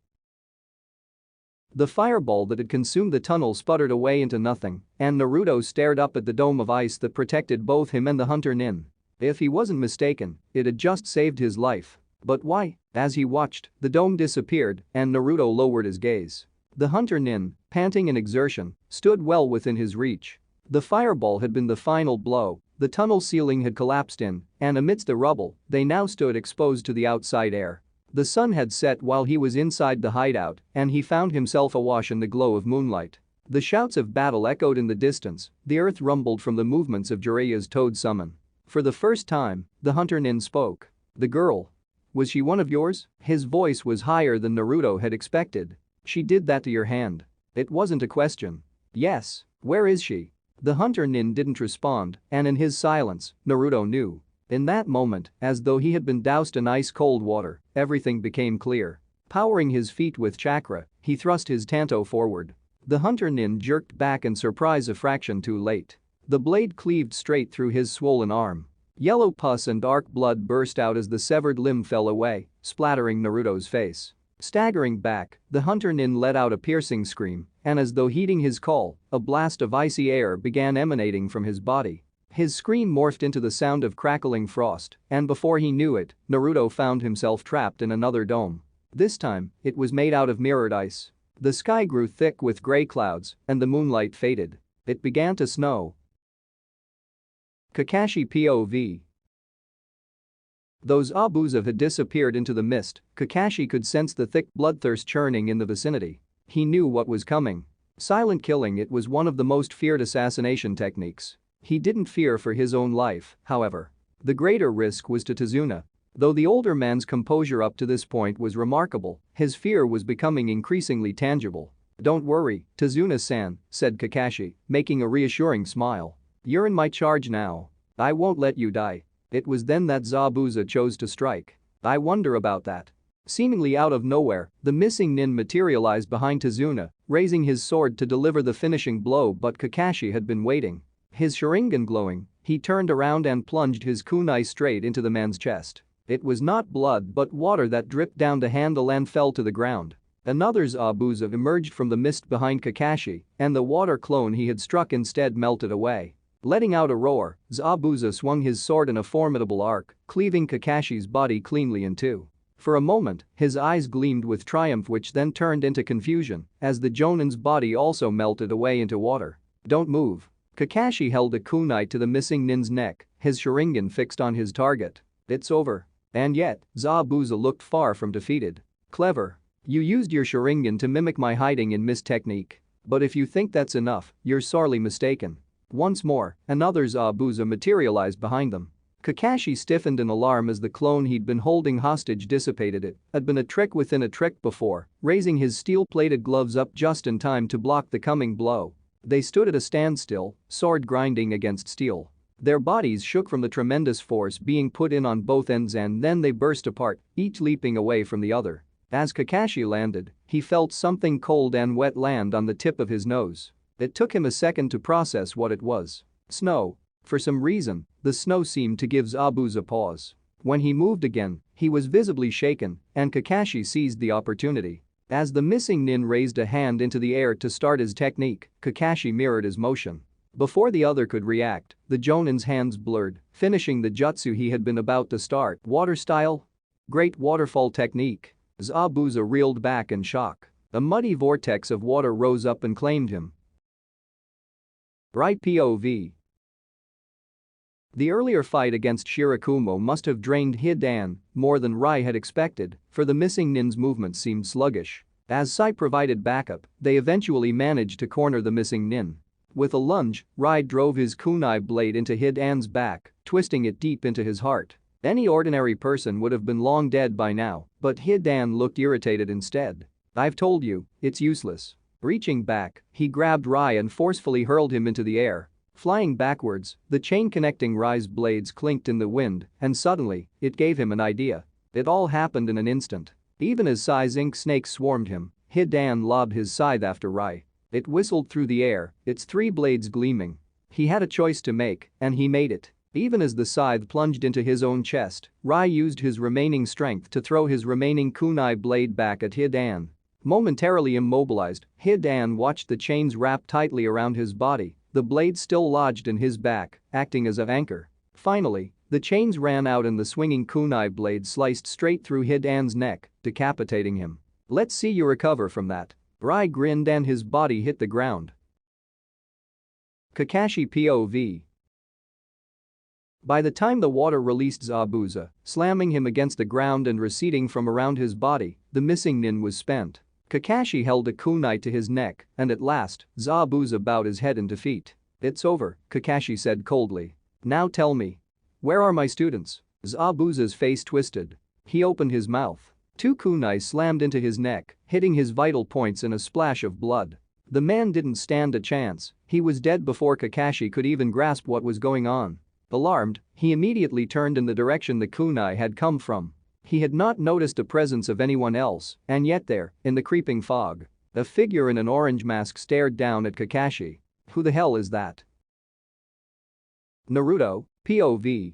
The fireball that had consumed the tunnel sputtered away into nothing, and Naruto stared up at the dome of ice that protected both him and the hunter Nin. If he wasn't mistaken, it had just saved his life. But why? As he watched, the dome disappeared and Naruto lowered his gaze. The hunter Nin, panting in exertion, stood well within his reach. The fireball had been the final blow, the tunnel ceiling had collapsed in, and amidst the rubble, they now stood exposed to the outside air. The sun had set while he was inside the hideout, and he found himself awash in the glow of moonlight. The shouts of battle echoed in the distance, the earth rumbled from the movements of Jiraiya's toad summon. For the first time, the hunter Nin spoke. "The girl. Was she one of yours?" His voice was higher than Naruto had expected. "She did that to your hand." It wasn't a question. "Yes. Where is she?" The hunter Nin didn't respond, and in his silence, Naruto knew. In that moment, as though he had been doused in ice-cold water, everything became clear. Powering his feet with chakra, he thrust his Tanto forward. The hunter Nin jerked back in surprise a fraction too late. The blade cleaved straight through his swollen arm. Yellow pus and dark blood burst out as the severed limb fell away, splattering Naruto's face. Staggering back, the hunter Nin let out a piercing scream, and as though heeding his call, a blast of icy air began emanating from his body. His scream morphed into the sound of crackling frost, and before he knew it, Naruto found himself trapped in another dome. This time, it was made out of mirrored ice. The sky grew thick with gray clouds, and the moonlight faded. It began to snow. Kakashi POV. Those Abusa had disappeared into the mist. Kakashi could sense the thick bloodthirst churning in the vicinity. He knew what was coming. Silent killing, it was one of the most feared assassination techniques. He didn't fear for his own life, however. The greater risk was to Tazuna. Though the older man's composure up to this point was remarkable, his fear was becoming increasingly tangible. "Don't worry, Tazuna-san," said Kakashi, making a reassuring smile. "You're in my charge now. I won't let you die." It was then that Zabuza chose to strike. "I wonder about that." Seemingly out of nowhere, the missing Nin materialized behind Tazuna, raising his sword to deliver the finishing blow, but Kakashi had been waiting. His Sharingan glowing, he turned around and plunged his kunai straight into the man's chest. It was not blood but water that dripped down the handle and fell to the ground. Another Zabuza emerged from the mist behind Kakashi, and the water clone he had struck instead melted away. Letting out a roar, Zabuza swung his sword in a formidable arc, cleaving Kakashi's body cleanly in two. For a moment, his eyes gleamed with triumph, which then turned into confusion as the Jonin's body also melted away into water. "Don't move." Kakashi held a kunai to the missing nin's neck, his Sharingan fixed on his target. "It's over." And yet, Zabuza looked far from defeated. "Clever. You used your Sharingan to mimic my hiding in mist technique. But if you think that's enough, you're sorely mistaken." Once more, another Zabuza materialized behind them. Kakashi stiffened in alarm as the clone he'd been holding hostage dissipated. It had been a trick within a trick before, raising his steel-plated gloves up just in time to block the coming blow. They stood at a standstill, sword grinding against steel. Their bodies shook from the tremendous force being put in on both ends, and then they burst apart, each leaping away from the other. As Kakashi landed, he felt something cold and wet land on the tip of his nose. It took him a second to process what it was. Snow. For some reason, the snow seemed to give Zabuza pause. When he moved again, he was visibly shaken, and Kakashi seized the opportunity. As the missing nin raised a hand into the air to start his technique, Kakashi mirrored his motion. Before the other could react, the Jonin's hands blurred, finishing the jutsu he had been about to start. Water style? Great waterfall technique. Zabuza reeled back in shock. A muddy vortex of water rose up and claimed him. Right POV. The earlier fight against Shirakumo must have drained Hidan more than Rai had expected, for the missing nin's movements seemed sluggish. As Sai provided backup, they eventually managed to corner the missing nin. With a lunge, Rai drove his kunai blade into Hidan's back, twisting it deep into his heart. Any ordinary person would have been long dead by now, but Hidan looked irritated instead. "I've told you, it's useless." Reaching back, he grabbed Rai and forcefully hurled him into the air. Flying backwards, the chain connecting Rai's blades clinked in the wind, and suddenly, it gave him an idea. It all happened in an instant. Even as Sai's ink snakes swarmed him, Hidan lobbed his scythe after Rai. It whistled through the air, its three blades gleaming. He had a choice to make, and he made it. Even as the scythe plunged into his own chest, Rai used his remaining strength to throw his remaining kunai blade back at Hidan. Momentarily immobilized, Hidan watched the chains wrap tightly around his body, the blade still lodged in his back, acting as an anchor. Finally, the chains ran out and the swinging kunai blade sliced straight through Hidan's neck, decapitating him. "Let's see you recover from that." Rai grinned and his body hit the ground. Kakashi POV. By the time the water released Zabuza, slamming him against the ground and receding from around his body, the missing nin was spent. Kakashi held a kunai to his neck, and at last, Zabuza bowed his head in defeat. "It's over," Kakashi said coldly. "Now tell me. Where are my students?" Zabuza's face twisted. He opened his mouth. Two kunai slammed into his neck, hitting his vital points in a splash of blood. The man didn't stand a chance, he was dead before Kakashi could even grasp what was going on. Alarmed, he immediately turned in the direction the kunai had come from. He had not noticed the presence of anyone else, and yet there, in the creeping fog, a figure in an orange mask stared down at Kakashi. Who the hell is that? Naruto, POV.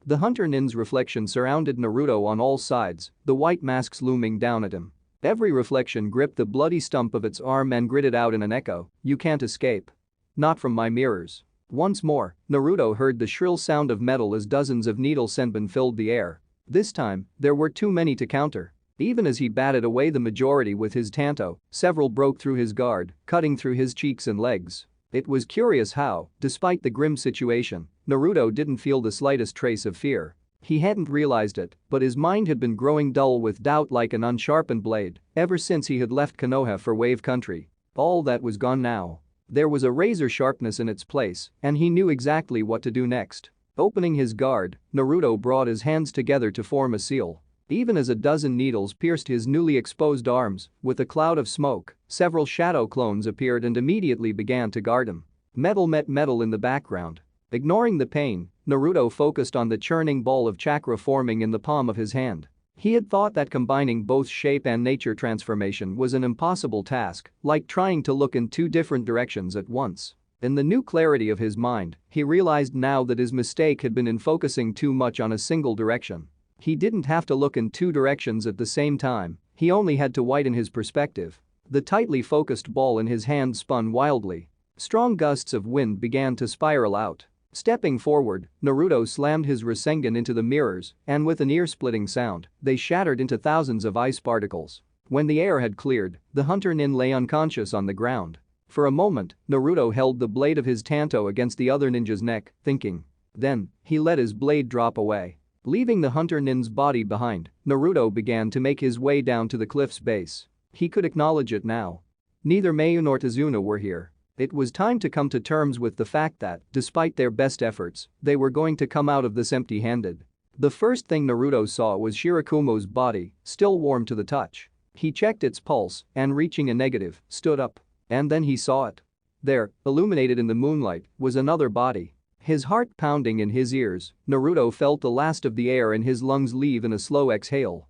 The hunter nin's reflection surrounded Naruto on all sides, the white masks looming down at him. Every reflection gripped the bloody stump of its arm and gritted out in an echo, "You can't escape. Not from my mirrors." Once more, Naruto heard the shrill sound of metal as dozens of needle senbon filled the air. This time, there were too many to counter. Even as he batted away the majority with his tanto, several broke through his guard, cutting through his cheeks and legs. It was curious how, despite the grim situation, Naruto didn't feel the slightest trace of fear. He hadn't realized it, but his mind had been growing dull with doubt like an unsharpened blade ever since he had left Konoha for Wave Country. All that was gone now. There was a razor sharpness in its place, and he knew exactly what to do next. Opening his guard, Naruto brought his hands together to form a seal. Even as a dozen needles pierced his newly exposed arms, with a cloud of smoke, several shadow clones appeared and immediately began to guard him. Metal met metal in the background. Ignoring the pain, Naruto focused on the churning ball of chakra forming in the palm of his hand. He had thought that combining both shape and nature transformation was an impossible task, like trying to look in two different directions at once. In the new clarity of his mind, he realized now that his mistake had been in focusing too much on a single direction. He didn't have to look in two directions at the same time, He only had to widen his perspective. The tightly focused ball in his hand spun wildly. Strong gusts of wind began to spiral out. Stepping forward, Naruto slammed his Rasengan into the mirrors, and with an ear-splitting sound, they shattered into thousands of ice particles. When the air had cleared, the hunter nin lay unconscious on the ground. For a moment, Naruto held the blade of his tanto against the other ninja's neck, thinking. Then, he let his blade drop away. Leaving the hunter nin's body behind, Naruto began to make his way down to the cliff's base. He could acknowledge it now. Neither Mayu nor Tazuna were here. It was time to come to terms with the fact that, despite their best efforts, they were going to come out of this empty-handed. The first thing Naruto saw was Shirakumo's body, still warm to the touch. He checked its pulse and, reaching a negative, stood up. And then he saw it. There, illuminated in the moonlight, was another body. His heart pounding in his ears, Naruto felt the last of the air in his lungs leave in a slow exhale.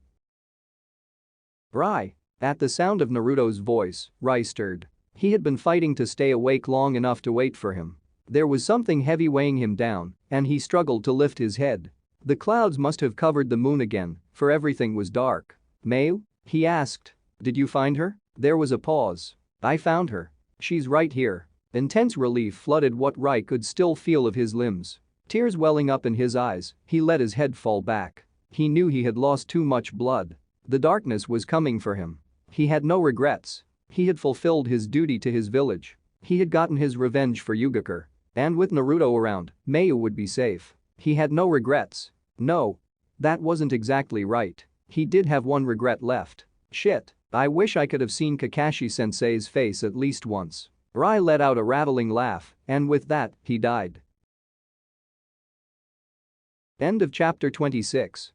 Rai. At the sound of Naruto's voice, Rai stirred. He had been fighting to stay awake long enough to wait for him. There was something heavy weighing him down, and he struggled to lift his head. The clouds must have covered the moon again, for everything was dark. Mayu? He asked. Did you find her? There was a pause. I found her. She's right here. Intense relief flooded what Rai could still feel of his limbs. Tears welling up in his eyes, he let his head fall back. He knew he had lost too much blood. The darkness was coming for him. He had no regrets. He had fulfilled his duty to his village. He had gotten his revenge for Yugakure. And with Naruto around, Mayu would be safe. He had no regrets. No. That wasn't exactly right. He did have one regret left. Shit. I wish I could have seen Kakashi-sensei's face at least once. Rai let out a rattling laugh, and with that, he died. End of chapter 26.